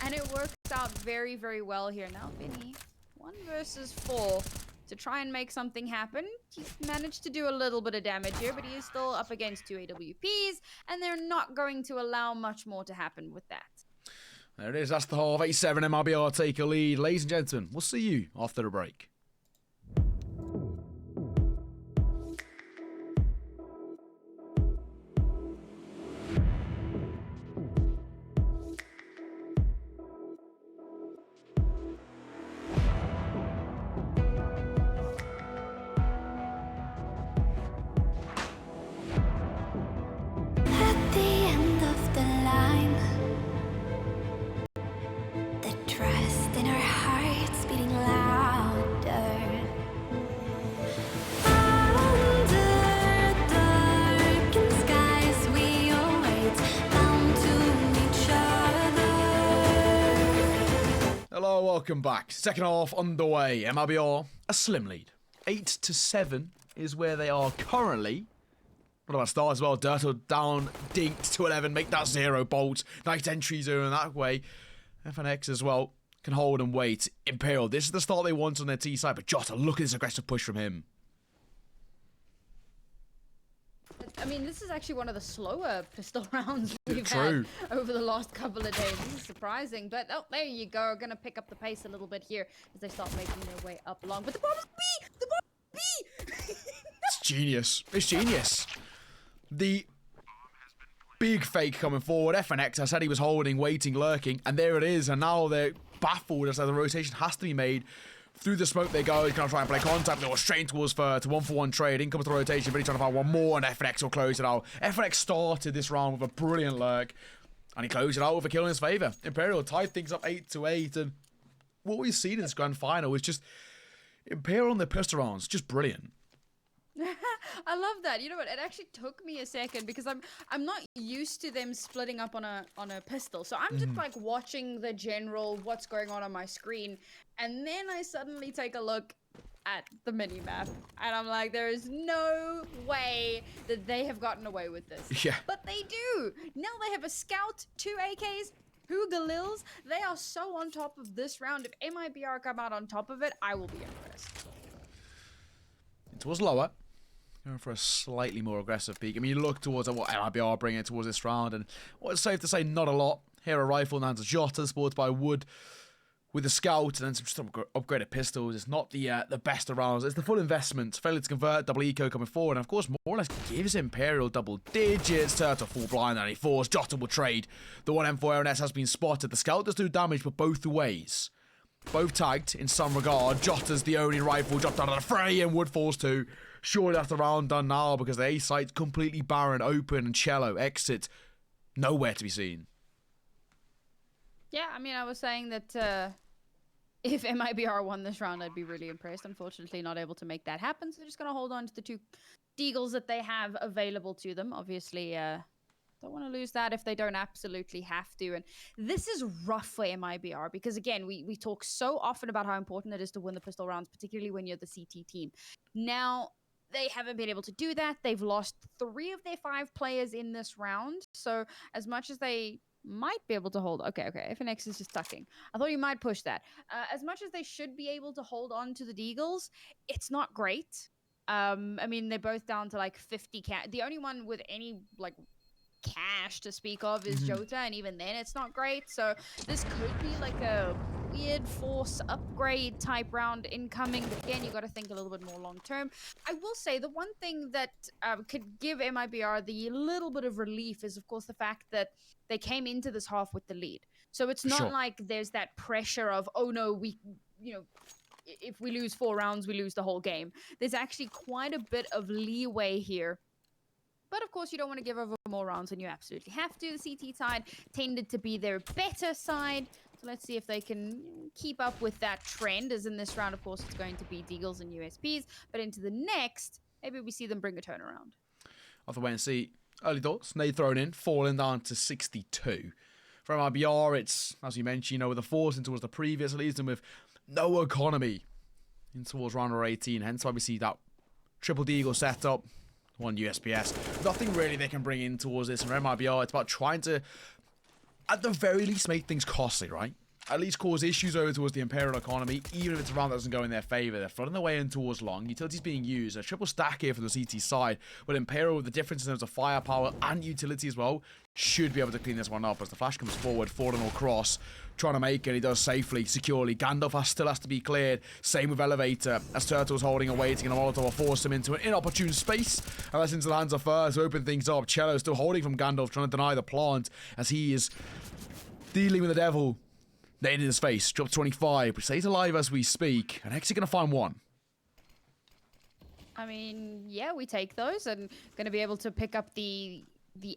And it works out very, very well here. Now, Vinny, 1 versus 4 to try and make something happen. He's managed to do a little bit of damage here, but he is still up against 2 AWPs, and they're not going to allow much more to happen with that. There it is. That's the half. 8-7 MIBR take a lead. Ladies and gentlemen, we'll see you after the break. Hello, welcome back. Second half underway. MIBR, a slim lead. 8-7 is where they are currently. What about start as well? Dirtle down, dinked to 11, make that 0 bolt. Nice entry zone that way. FNX as well can hold and wait. Imperial, this is the start they want on their T side, but Jota, look at this aggressive push from him. I mean, this is actually one of the slower pistol rounds we've had over the last couple of days. This is surprising, but oh, there you go. Going to pick up the pace a little bit here as they start making their way up along. But the bomb is B! The bomb is B! It's genius. It's genius. The big fake coming forward. FNX, I said he was holding, waiting, lurking, and there it is. And now they're baffled as the rotation has to be made Through the smoke they go. He's going to try and play contact. They go straight towards Fur to 1-for-1 trade. In comes the rotation. Really trying to find one more, and FNX will close it out. FNX started this round with a brilliant lurk, and he closed it out with a kill in his favour. Imperial tied things up 8-8, and what we've seen in this grand final is just Imperial on their pistol rounds, just brilliant. I love that. You know what? It actually took me a second because I'm not used to them splitting up on a pistol. So I'm just like watching the general what's going on my screen, and then I suddenly take a look at the mini map, and I'm like, there is no way that they have gotten away with this. Yeah. But they do. Now they have a scout, 2 AKs, 2 Galils. They are so on top of this round. If MIBR come out on top of it, I will be impressed. It was lower. Going for a slightly more aggressive peak. I mean, you look towards what MIBR are bringing towards this round, and what's safe to say, not a lot. Here a rifle, and hands a Jota, supported by Wood with a scout, and then some just upgraded pistols. It's not the best of rounds. It's the full investment. Failure to convert, double eco coming forward, and of course, more or less gives Imperial double digits. Turtle full blind, and he falls. Jota will trade. The 1M4 RNS has been spotted. The scout does do damage, but both ways. Both tagged in some regard. Jota's the only rifle dropped out of the fray, and Wood falls too. Surely that's the round done now, because the A site's completely barren, open, and Cello exit nowhere to be seen. Yeah, I mean, I was saying that if MIBR won this round, I'd be really impressed. Unfortunately, not able to make that happen, so they're just going to hold on to the 2 deagles that they have available to them. Obviously, don't want to lose that if they don't absolutely have to. And this is rough for MIBR because, again, we talk so often about how important it is to win the pistol rounds, particularly when you're the CT team. Now, they haven't been able to do that. They've lost 3 of their 5 players in this round. So as much as they might be able to hold... Okay. FNX is just tucking. I thought you might push that. As much as they should be able to hold on to the deagles, it's not great. I mean, they're both down to like 50 cash. The only one with any like cash to speak of is Jota, and even then it's not great. So this could be like a weird force upgrade type round incoming, but again, you got to think a little bit more long term. I will say the one thing that could give MIBR the little bit of relief is, of course, the fact that they came into this half with the lead. So it's not like there's that pressure of, oh no, if we lose 4 rounds, we lose the whole game. There's actually quite a bit of leeway here. But of course, you don't want to give over more rounds than you absolutely have to. The CT side tended to be their better side. So let's see if they can keep up with that trend. As in this round, of course, it's going to be deagles and USPs. But into the next, maybe we see them bring a turnaround. I'll have to wait and see. Early thoughts. Nade thrown in, falling down to 62. For MIBR, it's, as you mentioned, with the force in towards the previous, leaves them with no economy in towards round number 18. Hence why we see that triple deagle setup. 1 USPS. Nothing really they can bring in towards this. And for MIBR, it's about trying to, at the very least, make things costly, right? At least cause issues over towards the Imperial economy, even if it's a round that doesn't go in their favour. They're flooding their way in towards long. Utilities being used. A triple stack here from the CT side. But Imperial, with the difference in terms of firepower and utility as well, should be able to clean this one up as the flash comes forward. Fallen across, trying to make it. He does safely, securely. Gandalf still has to be cleared. Same with Elevator, as Turtle's holding and waiting, and a Molotov will force him into an inopportune space. And that's into the hands of Fur to open things up. Cello still holding from Gandalf, trying to deny the plant as he is dealing with the devil. Nade in his face, drops 25, but stays alive as we speak. And Hexy gonna find 1. I mean, yeah, we take those, and gonna be able to pick up the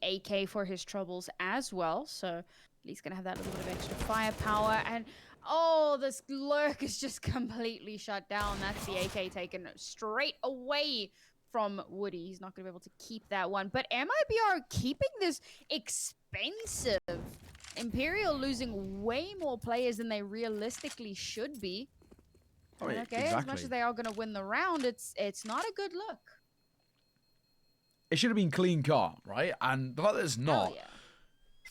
AK for his troubles as well. So at least gonna have that little bit of extra firepower. And oh, this lurk is just completely shut down. That's the AK taken straight away from Woody. He's not gonna be able to keep that one. But MIBR keeping this expensive. Imperial losing way more players than they realistically should be. Oh, yeah, okay, as much as they are going to win the round, it's not a good look. It should have been clean cut, right? And the fact that it's not. Yeah.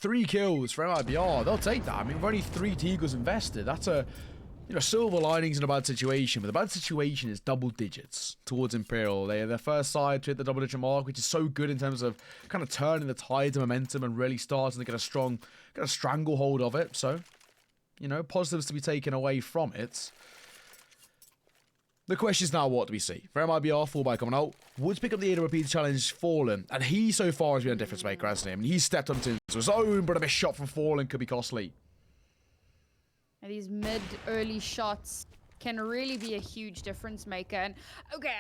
3 kills for MIBR, they'll take that. I mean, we've only 3 deagles invested. That's a, silver linings in a bad situation. But the bad situation is double digits towards Imperial. They're their first side to hit the double digit mark, which is so good in terms of kind of turning the tides of momentum and really starting to get a stranglehold of it. So, positives to be taken away from it. The question is now, what do we see? For MIBR, fullback coming out. Woods pick up the 8 repeat challenge, Fallen. And he so far has been a difference maker, hasn't he? I mean, he's stepped up into his own, but a shot from Fallen could be costly. And these mid-early shots can really be a huge difference maker. And okay,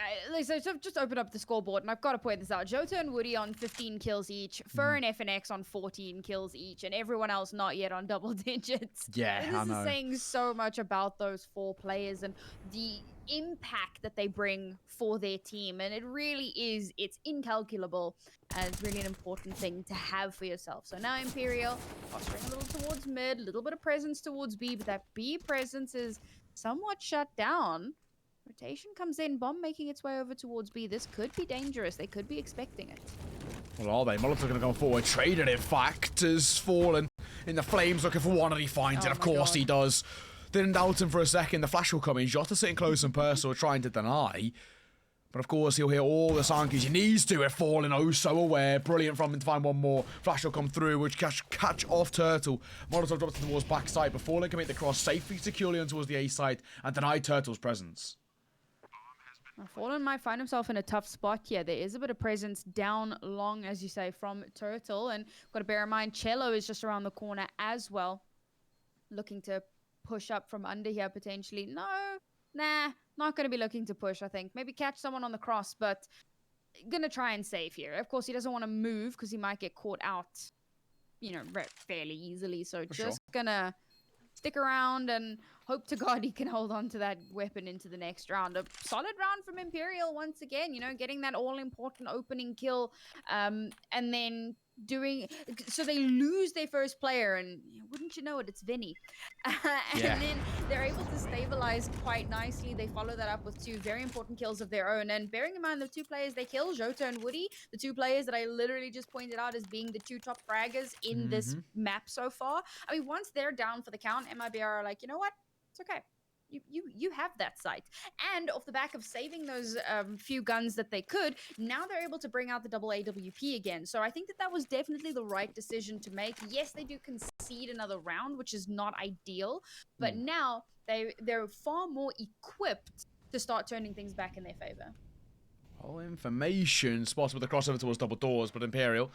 so I've just opened up the scoreboard, and I've got to point this out. Jota and Woody on 15 kills each, Fur and FNX on 14 kills each, and everyone else not yet on double digits. Yeah, And I this know. is saying so much about those 4 players and the impact that they bring for their team. And it really is, it's incalculable, and it's really an important thing to have for yourself. So now Imperial posturing a little towards mid, a little bit of presence towards B, but that B presence is somewhat shut down. Rotation comes in, bomb making its way over towards B. This could be dangerous. They could be expecting it. Well, are they? Molotov going to go forward. Trader, in fact, has fallen in the flames, looking for one, and he finds it. Of course he does. Didn't doubt him for a second. The flash will come in. Jota sitting close and personal, trying to deny. But of course, he'll hear all the sound cues he needs to. It falling, oh, so aware. Brilliant from him to find one more. Flash will come through, which catch off Turtle. Molotov drops to the wall's backside, but Fallen can make the cross safely, securely on towards the A side and deny Turtle's presence. Fallen might find himself in a tough spot here. There is a bit of presence down long, as you say, from Turtle. And got to bear in mind, Cello is just around the corner as well. Looking to push up from under here, potentially. No, nah, not going to be looking to push, I think. Maybe catch someone on the cross, but going to try and save here. Of course, he doesn't want to move because he might get caught out, you know, fairly easily. So just going to stick around and hope to God he can hold on to that weapon into the next round. A solid round from Imperial once again, you know, getting that all-important opening kill, and then doing so they lose their first player, and wouldn't you know it, it's Vinny. And then they're able to stabilize quite nicely. They follow that up with 2 very important kills of their own, and bearing in mind the 2 players they kill, Jota and Woody, the 2 players that I literally just pointed out as being the 2 top fraggers in this map so far. I mean, once they're down for the count, MIBR are like, you know what, it's okay. You have that site. And off the back of saving those few guns that they could, now they're able to bring out the double AWP again. So I think that was definitely the right decision to make. Yes, they do concede another round, which is not ideal, but now they're far more equipped to start turning things back in their favor. All information spotted with the crossover towards double doors, but Imperial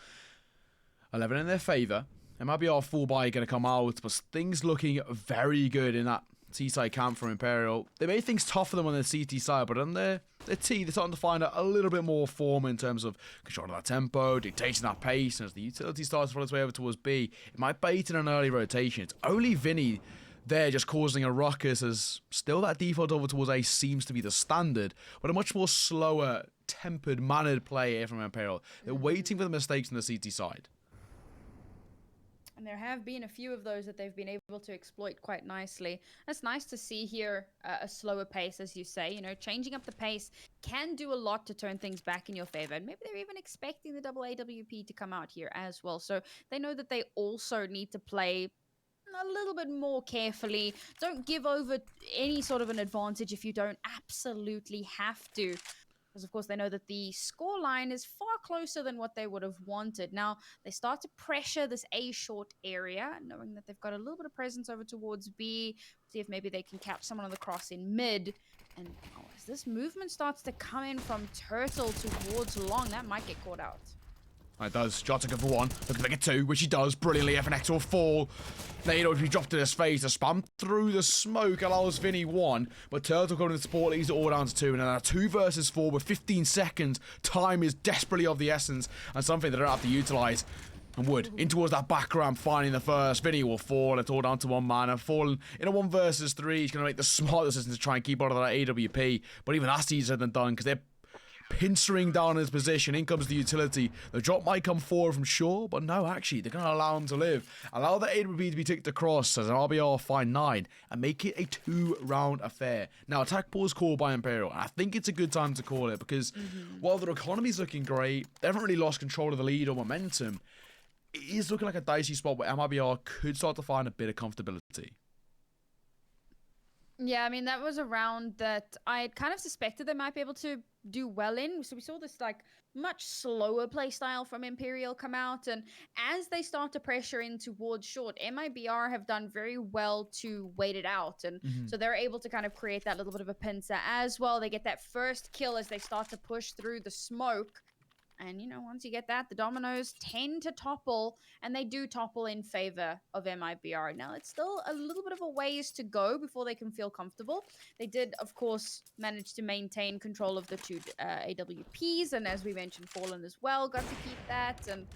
11 in their favor. MIBR full buy going to come out, but things looking very good in that T-side camp from Imperial. They made things tough for them on their CT side, but on their T, they're starting to find a little bit more form in terms of controlling that tempo, dictating that pace, and as the utility starts to follow its way over towards B, it might bait in an early rotation. It's only Vinny there just causing a ruckus, as still that default over towards A seems to be the standard, but a much more slower, tempered, mannered play here from Imperial. They're waiting for the mistakes on the CT side. And there have been a few of those that they've been able to exploit quite nicely. It's nice to see here a slower pace, as you say. You know, changing up the pace can do a lot to turn things back in your favor. And maybe they're even expecting the double AWP to come out here as well. So they know that they also need to play a little bit more carefully. Don't give over any sort of an advantage if you don't absolutely have to. Because, of course, they know that the score line is far closer than what they would have wanted. Now, they start to pressure this A short area, knowing that they've got a little bit of presence over towards B. See if maybe they can catch someone on the cross in mid. And as this movement starts to come in from Turtle towards Long, that might get caught out. It does. Jota go for 1. Looking like a 2, which he does brilliantly. FNX will fall. Nado to be dropped in his face. The spam through the smoke allows Vinny 1. But Turtle coming to support leads it all down to 2. And then a 2 versus 4 with 15 seconds. Time is desperately of the essence. And something they don't have to utilize. And Wood in towards that back ramp, finding the first. Vinny will fall. It's all down to 1 man. And falling in a 1 versus 3. He's going to make the smart decision to try and keep out of that AWP. But even that's easier than done, because they're pincering down his position. In comes the utility. The drop might come forward from shore, but no, actually, they're going to allow him to live. Allow the AWP to be ticked across as an RBR find 9 and make it a 2-round affair. Now, attack pause called by Imperial, and I think it's a good time to call it because while their economy's looking great, they haven't really lost control of the lead or momentum. It is looking like a dicey spot where MIBR could start to find a bit of comfortability. Yeah, I mean, that was a round that I kind of suspected they might be able to do well in. So we saw this like much slower play style from Imperial come out. And as they start to pressure in towards short, MIBR have done very well to wait it out. And so they're able to kind of create that little bit of a pincer as well. They get that first kill as they start to push through the smoke. And, you know, once you get that, the dominoes tend to topple, and they do topple in favor of MIBR. Now, it's still a little bit of a ways to go before they can feel comfortable. They did, of course, manage to maintain control of the two AWPs, and as we mentioned, Fallen as well got to keep that. And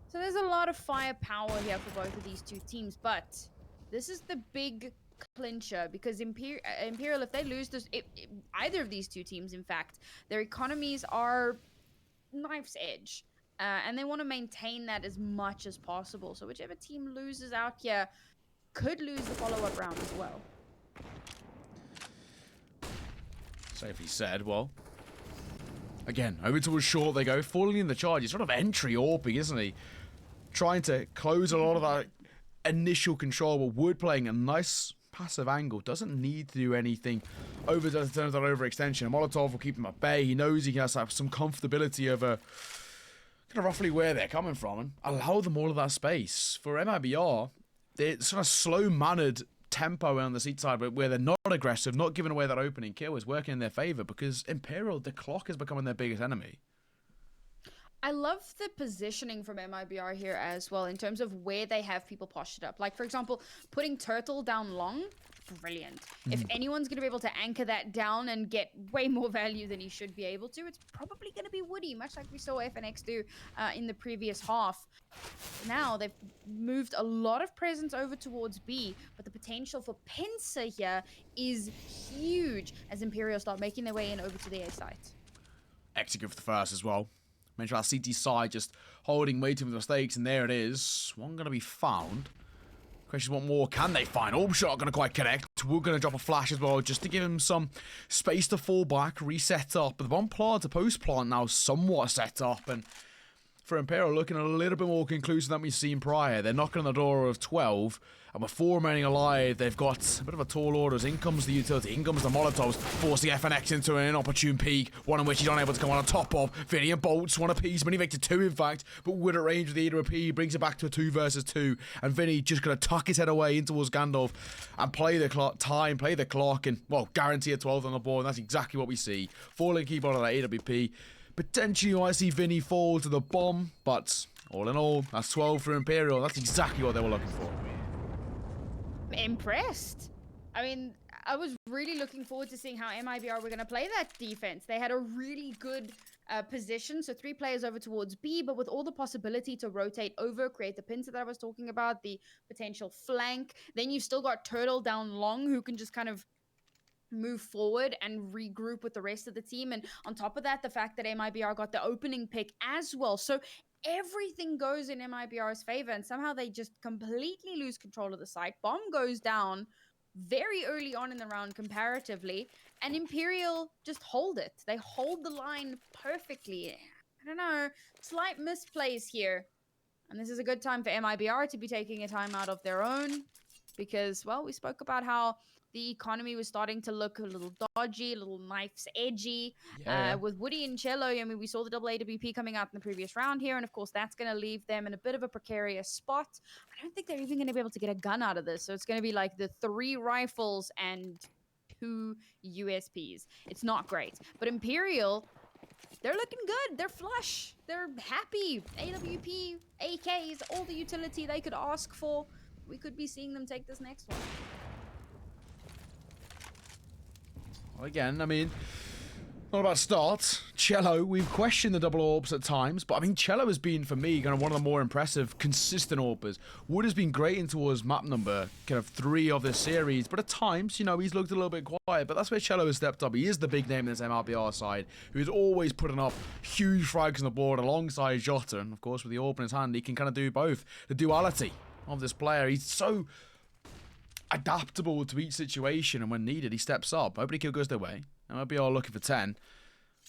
so there's a lot of firepower here for both of these two teams, but this is the big clincher because Imperial, if they lose this, either of these two teams, in fact, their economies are knife's edge. And they want to maintain that as much as possible. So whichever team loses out here could lose the follow-up round as well. Safely said. Well, again, over to a short they go, falling in the charge. He's sort of entry AWPing, isn't he? Trying to close a lot of that initial control, but Wood playing a nice passive angle. Doesn't need to do anything over in terms of that overextension. Molotov will keep him at bay. He knows he has to have some comfortability over kind of roughly where they're coming from and allow them all of that space. For MIBR, they're sort of slow-mannered tempo on the seat side where they're not aggressive, not giving away that opening kill is working in their favor because Imperial, the clock is becoming their biggest enemy. I love the positioning from MIBR here as well in terms of where they have people postured up. Like, for example, putting Turtle down long, brilliant. If anyone's going to be able to anchor that down and get way more value than he should be able to, it's probably going to be Woody, much like we saw FNX do in the previous half. Now, they've moved a lot of presence over towards B, but the potential for Pincer here is huge as Imperial start making their way in over to the A site. Execute for the first as well. Mentioned our CT side just holding, waiting for the mistakes, and there it is. One going to be found. Question: what more can they find? Orb shot going to quite connect. We're going to drop a flash as well, just to give him some space to fall back, reset up. But the bomb plant to post plant now somewhat set up, and for Imperial looking a little bit more conclusive than we've seen prior. They're knocking on the door of 12, and with 4 remaining alive, they've got a bit of a tall order. In comes the utility, in comes the Molotovs, forcing FNX into an inopportune peak, one in which he's unable to come on top of. Vinny and Bolts, one apiece, Mini Victor 2 in fact, but Wood at range with the AWP, he brings it back to a 2 versus 2, and Vinny just going to tuck his head away in towards Gandalf and play the clock, and, well, guarantee a 12 on the board, and that's exactly what we see. Falling keyboard on that AWP. Potentially you might see Vinny fall to the bomb, but all in all, that's 12 for Imperial. That's exactly what they were looking for. Impressed. I mean, I was really looking forward to seeing how MIBR were going to play that defense. They had a really good position, so 3 players over towards B, but with all the possibility to rotate over, create the pincer that I was talking about, the potential flank. Then you've still got Turtle down long who can just kind of move forward and regroup with the rest of the team. And on top of that, the fact that MIBR got the opening pick as well. So everything goes in MIBR's favor, and somehow they just completely lose control of the site. Bomb goes down very early on in the round comparatively, and Imperial just hold it. They hold the line perfectly. I don't know, slight misplays here. And this is a good time for MIBR to be taking a time out of their own because, well, we spoke about how the economy was starting to look a little dodgy, a little knife's edgy. With Woody and Cello, I mean, we saw the double AWP coming out in the previous round here, and of course, that's going to leave them in a bit of a precarious spot. I don't think they're even going to be able to get a gun out of this, so it's going to be like the 3 rifles and 2 USPs. It's not great. But Imperial, they're looking good. They're flush. They're happy. AWP, AKs, all the utility they could ask for. We could be seeing them take this next one. Again, I mean, not about start. Cello, we've questioned the double orbs at times, but I mean, Cello has been, for me, kind of one of the more impressive, consistent orbers. Wood has been great in towards map number, kind of 3 of this series, but at times, you know, he's looked a little bit quiet, but that's where Cello has stepped up. He is the big name in this MRBR side, who's always putting up huge frags on the board alongside Jota, and of course, with the orb in his hand, he can kind of do both. The duality of this player, he's so adaptable to each situation, and when needed, he steps up. Opening kill goes their way. MIBR looking for 10.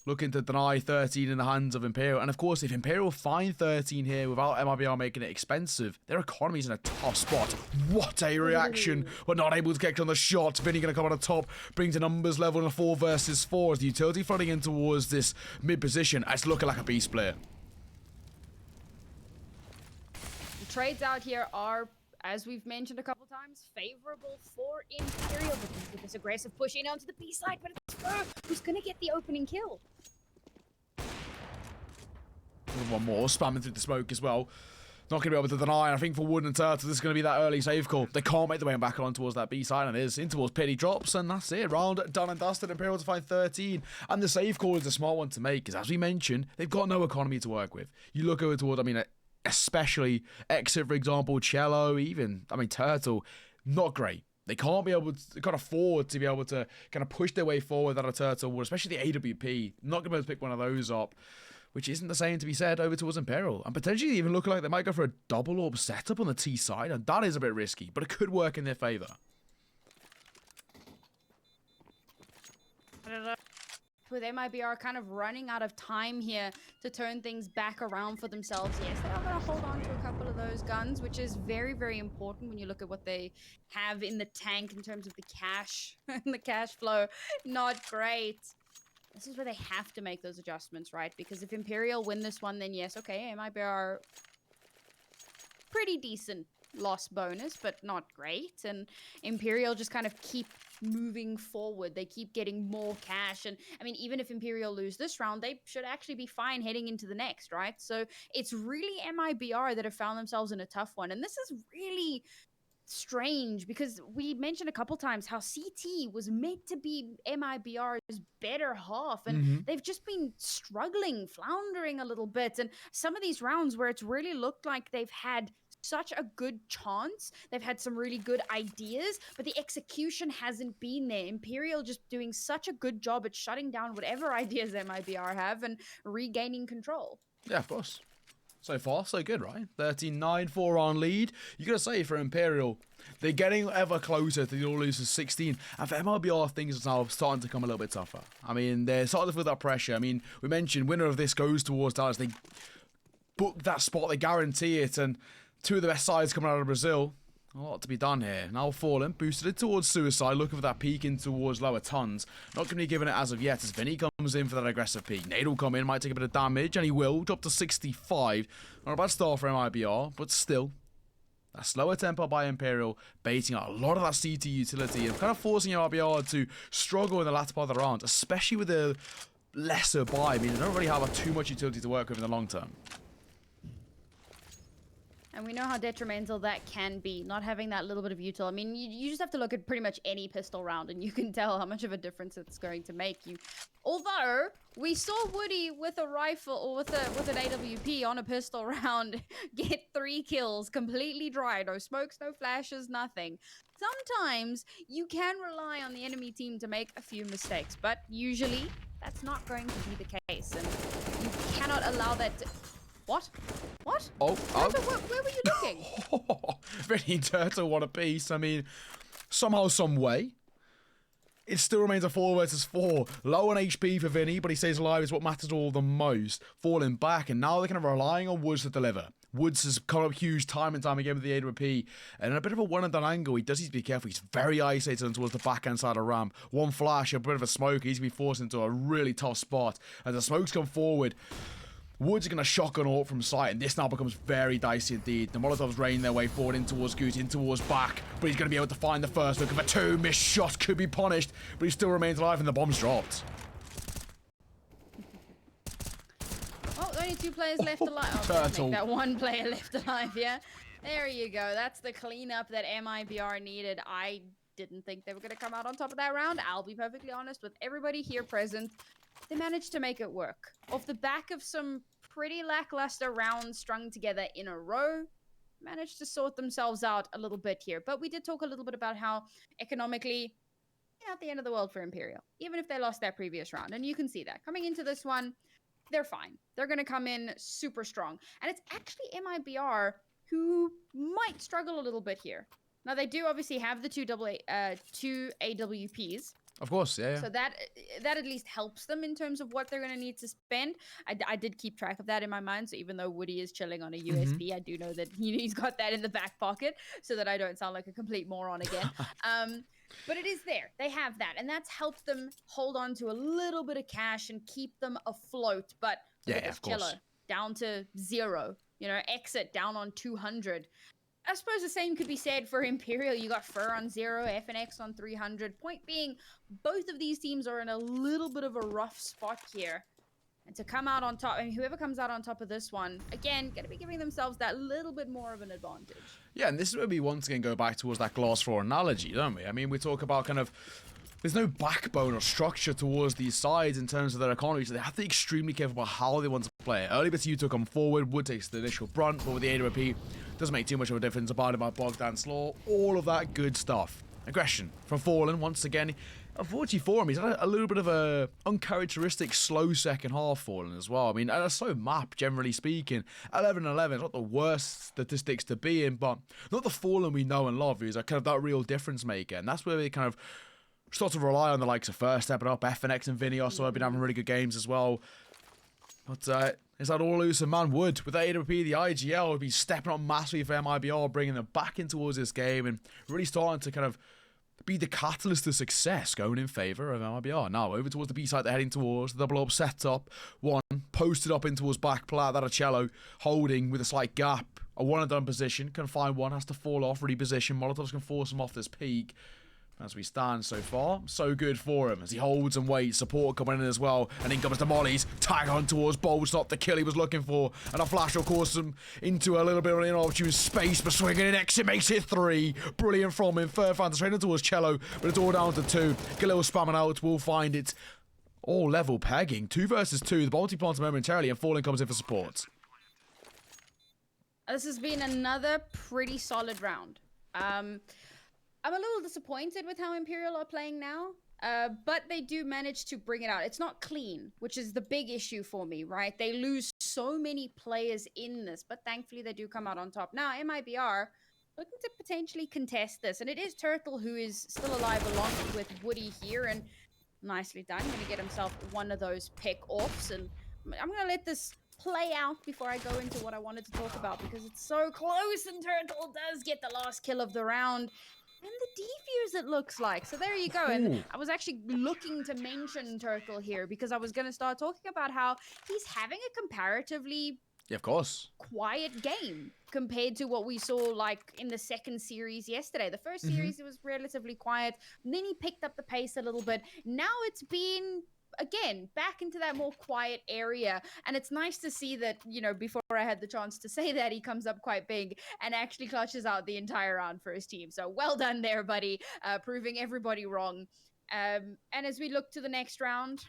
Looking to deny 13 in the hands of Imperial. And of course, if Imperial find 13 here without MIBR making it expensive, their economy's in a tough spot. What a reaction. We're not able to get on the shot. Vinny going to come on the top. Brings the numbers level in a 4 versus 4 as the utility flooding in towards this mid position. It's looking like a beast player. The trades out here are, as we've mentioned a couple times, favorable for Imperial because with this aggressive push in onto the B side, but it's Fur who's going to get the opening kill. One more, spamming through the smoke as well. Not going to be able to deny, and I think for Wood and Turtle, this is going to be that early save call. They can't make the way back on towards that B side, and it is in towards Pity drops, and that's it. Round done and dusted. Imperial to find 13, and the save call is a smart one to make, because as we mentioned, they've got no economy to work with. You look over towards, I mean, especially Exit, for example, Cello, even, I mean, Turtle, not great. They can't afford to be able to kind of push their way forward at a Turtle Wood, especially the AWP. Not going to be able to pick one of those up, which isn't the same to be said over towards Imperial. And potentially even looking like they might go for a double orb setup on the T side, and that is a bit risky, but it could work in their favour. I don't know. With MIBR kind of running out of time here to turn things back around for themselves. Yes, they are going to hold on to a couple of those guns, which is very, very important when you look at what they have in the tank in terms of the cash and the cash flow. Not great. This is where they have to make those adjustments, right? Because if Imperial win this one, then yes, okay, MIBR pretty decent loss bonus, but not great. And Imperial just kind of keep moving forward. They keep getting more cash. And I mean, even if Imperial lose this round, they should actually be fine heading into the next, right? So it's really MIBR that have found themselves in a tough one. And this is really strange because we mentioned a couple times how CT was meant to be MIBR's better half, and they've just been struggling, floundering a little bit. And some of these rounds where it's really looked like they've had such a good chance, they've had some really good ideas, but the execution hasn't been there. Imperial just doing such a good job at shutting down whatever ideas MIBR have and regaining control. Yeah, of course. So far, so good, right? 13-9, 4-round lead. You got to say, for Imperial, they're getting ever closer to the all-losers 16. And for MIBR, things are now starting to come a little bit tougher. I mean, they're starting to feel that pressure. I mean, we mentioned winner of this goes towards Dallas. They book that spot, they guarantee it. And two of the best sides coming out of Brazil. A lot to be done here. Now Fallen, boosted it towards Suicide, looking for that peek in towards lower tons. Not going to be given it as of yet, as Vinny comes in for that aggressive peek. Nade will come in, might take a bit of damage, and he will. Drop to 65. Not a bad start for MIBR, but still. A slower tempo by Imperial, baiting out a lot of that CT utility, and kind of forcing MIBR to struggle in the latter part of the round, especially with the lesser buy. I mean, they don't really have too much utility to work with in the long term. And we know how detrimental that can be, not having that little bit of util. I mean, you just have to look at pretty much any pistol round, and you can tell how much of a difference it's going to make you. Although, we saw Woody with a rifle, or with an AWP on a pistol round, get 3 kills, completely dry. No smokes, no flashes, nothing. Sometimes, you can rely on the enemy team to make a few mistakes, but usually, that's not going to be the case. And you cannot allow that to... What? What? Oh, where were you looking? Vinny and Turtle want a piece. I mean, somehow, some way, it still remains a 4 versus 4. Low on HP for Vinny, but he stays alive is what matters all the most. Falling back, and now they're kind of relying on Woods to deliver. Woods has come up huge time and time again with the AWP, and in a bit of a one-and-done angle, he does need to be careful. He's very isolated towards the backhand side of ramp. One flash, a bit of a smoke, he's going to be forced into a really tough spot. As the smokes come forward, Woods are going to shotgun AWP from sight, and this now becomes very dicey indeed. The Molotovs rain their way forward in towards Goose, in towards back, but he's going to be able to find the first. Looking for 2 missed shots, could be punished, but he still remains alive, and the bomb's dropped. Oh, only 2 players left alive. Oh, Turtle. make that 1 player left alive, yeah? There you go. That's the cleanup that MIBR needed. I didn't think they were going to come out on top of that round. I'll be perfectly honest with everybody here present. They managed to make it work. Off the back of some pretty lackluster rounds strung together in a row, managed to sort themselves out a little bit here. But we did talk a little bit about how economically, not the end of the world for Imperial, even if they lost that previous round. And you can see that. Coming into this one, they're fine. They're going to come in super strong. And it's actually MIBR who might struggle a little bit here. Now, they do obviously have the two AWPs. Of course, yeah. So that at least helps them in terms of what they're going to need to spend. I did keep track of that in my mind. So even though Woody is chilling on a USB, I do know that he's got that in the back pocket so that I don't sound like a complete moron again. But it is there. They have that. And that's helped them hold on to a little bit of cash and keep them afloat. But Yeah, look at of course. Cello down to 0. You know, Exit down on 200. I suppose the same could be said for Imperial. You got Fur on 0, FNX on 300. Point being, both of these teams are in a little bit of a rough spot here. And to come out on top, I mean, whoever comes out on top of this one, again, going to be giving themselves that little bit more of an advantage. Yeah, and this is where we once again go back towards that glass floor analogy, don't we? I mean, we talk about kind of, there's no backbone or structure towards these sides in terms of their economy, so they have to be extremely careful about how they want to play it. Early bits you to come forward, Wood takes the initial brunt, but with the AWP, doesn't make too much of a difference about it by Bogdan's Law, all of that good stuff. Aggression from Fallen, once again. Unfortunately for him, he's had a little bit of a uncharacteristic slow second half Fallen as well. I mean, a slow map, generally speaking. 11-11 is not the worst statistics to be in, but not the Fallen we know and love, who's a kind of that real difference maker. And that's where they kind of start to rely on the likes of First stepping up, FNX and Vinny also have been having really good games as well. But it's that all-elusive man Wood with the AWP, the IGL, would be stepping up massively for MIBR, bringing them back in towards this game and really starting to kind of be the catalyst to success going in favour of MIBR. Now, over towards the B side they're heading towards. The double up set up. One posted up in towards back plat. That Cello holding with a slight gap. A one and done position. Can find one. Has to fall off. Reposition. Molotovs can force him off this peak. As we stand so far, so good for him as he holds and waits. Support coming in as well, and in comes the mollies. Tag on towards Bold, not the kill he was looking for, and a flash will course him into a little bit of an inopportune space, but swinging in exit makes it 3. Brilliant from him. Third fan training towards Cello, but it's all down to 2. Galil spamming out, will find it. All level pegging, 2 versus 2. The bounty plants momentarily, and Fallen comes in for support. This has been another pretty solid round. I'm a little disappointed with how Imperial are playing now, but they do manage to bring it out. It's not clean, which is the big issue for me, right? They lose so many players in this, but thankfully they do come out on top. Now, MIBR looking to potentially contest this, and it is Turtle who is still alive along with Woody here, and nicely done. Going to get himself one of those pick-offs, and I'm going to let this play out before I go into what I wanted to talk about, because it's so close, and Turtle does get the last kill of the round. And the defuse, it looks like. So there you go. And I was actually looking to mention Turtle here because I was going to start talking about how he's having a comparatively of course, quiet game compared to what we saw like in the second series yesterday. The first series, it was relatively quiet. And then he picked up the pace a little bit. Now it's been, again, back into that more quiet area. And it's nice to see that, you know, before I had the chance to say that, he comes up quite big and actually clutches out the entire round for his team. So well done there, buddy, proving everybody wrong. And as we look to the next round,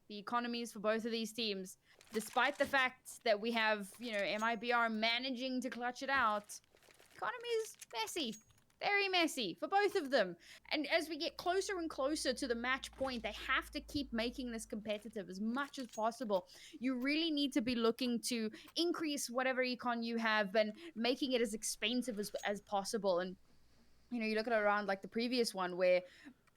the economies for both of these teams, despite the fact that we have, you know, MIBR managing to clutch it out, economy is messy. Very messy for both of them. And as we get closer and closer to the match point, they have to keep making this competitive as much as possible. You really need to be looking to increase whatever econ you have and making it as expensive as possible. And, you know, you look at it around like the previous one where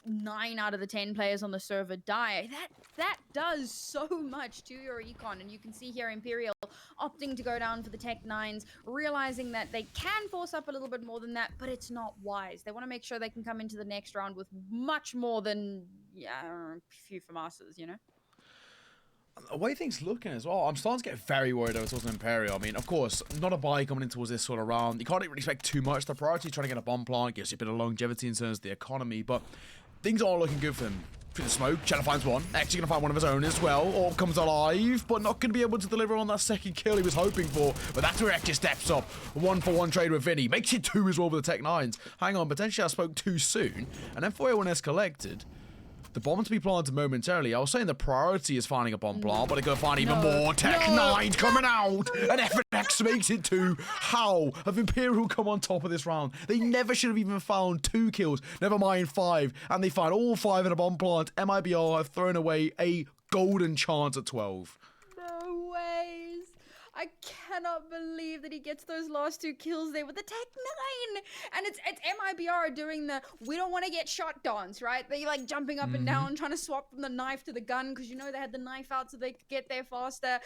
9 out of the 10 players on the server die. That does so much to your econ, and you can see here Imperial opting to go down for the Tech 9s, realizing that they can force up a little bit more than that, but it's not wise. They want to make sure they can come into the next round with much more than a few FAMASas, you know? The way things looking as well, I'm starting to get very worried over towards Imperial. I mean, of course, not a buy coming in towards this sort of round. You can't really expect too much. The priority is trying to get a bomb plant, gives you a bit of longevity in terms of the economy, but things aren't looking good for them. Through the smoke, Cello finds one. Actually going to find one of his own as well. Orb comes alive, but not going to be able to deliver on that second kill he was hoping for. But that's where X steps up. 1-for-1 trade with Vinny. Makes it 2 as well with the Tech 9s. Hang on, potentially I spoke too soon. And then 4A1 has collected. The bomb to be planted momentarily. I was saying the priority is finding a bomb plant, but they're going to find even more. Tech 9s coming out, and FNX makes it 2. How have Imperial come on top of this round? They never should have even found 2 kills, never mind 5, and they find all 5 in a bomb plant. MIBR have thrown away a golden chance at 12. No ways. I cannot believe that he gets those last 2 kills there with the Tech 9. And it's MIBR doing the we don't want to get shot dance, right? They like jumping up and down, trying to swap from the knife to the gun because you know they had the knife out so they could get there faster.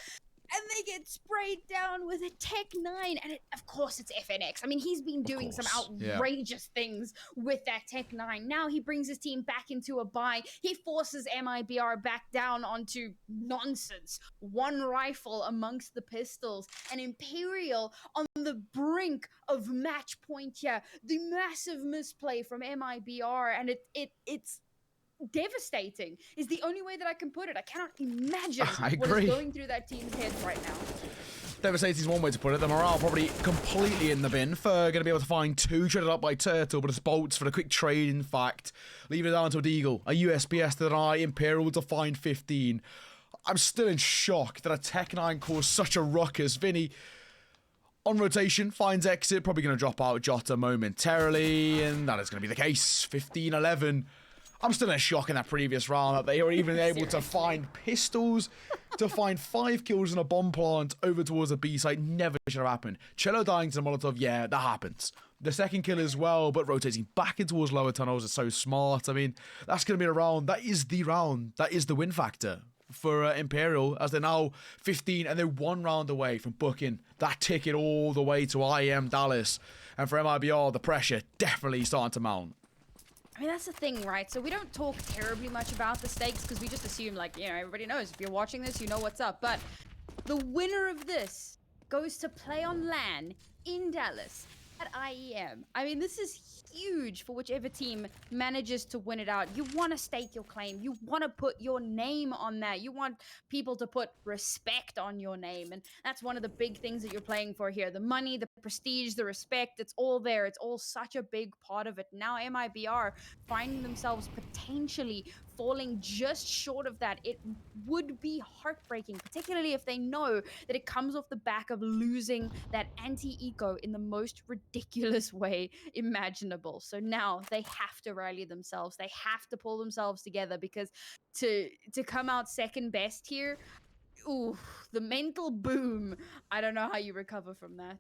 And they get sprayed down with a Tech 9. And of course it's FNX. I mean, he's been doing some outrageous things with that Tech 9. Now he brings his team back into a bye. He forces MIBR back down onto nonsense. 1 rifle amongst the pistols. And Imperial on the brink of match point here. The massive misplay from MIBR. And it's devastating is the only way that I can put it. I cannot imagine I what agree. is going through that team's heads right now. Devastating is one way to put it. The morale probably completely in the bin. Fur going to be able to find 2 traded up by Turtle, but it's bolts for the quick trade, in fact. Leaving it down to a Deagle, a USPS to deny, Imperial to find 15. I'm still in shock that a Tech-9 caused such a ruckus. Vinny, on rotation, finds exit, probably going to drop out Jota momentarily, and that is going to be the case. 15-11. I'm still in shock in that previous round that they were even able to find pistols, to find 5 kills in a bomb plant over towards the B site. Never should have happened. Cello dying to the Molotov, yeah, that happens. The second kill as well, but rotating back in towards lower tunnels is so smart. I mean, that's going to be a round. That is the round. That is the win factor for Imperial, as they're now 15 and they're 1 round away from booking that ticket all the way to IEM Dallas. And for MIBR, the pressure definitely starting to mount. I mean, that's the thing, right? So we don't talk terribly much about the stakes because we just assume, like, you know, everybody knows. If you're watching this, you know what's up. But the winner of this goes to play on LAN in Dallas at IEM. I mean, this is huge for whichever team manages to win it out. You want to stake your claim. You want to put your name on that. You want people to put respect on your name. And that's one of the big things that you're playing for here. The money, the prestige, the respect, it's all there. It's all such a big part of it. Now MIBR finding themselves potentially falling just short of that. It would be heartbreaking, particularly if they know that it comes off the back of losing that anti-eco in the most ridiculous way imaginable. So now they have to rally themselves. They have to pull themselves together, because to come out second best here, ooh, the mental boom. I don't know how you recover from that.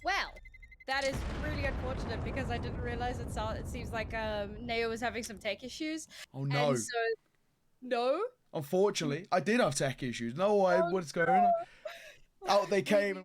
Well, that is really unfortunate because I didn't realize it seems like Neo was having some tech issues. Oh no. And so, no? Unfortunately, I did have tech issues. No, what's going on? Out they came.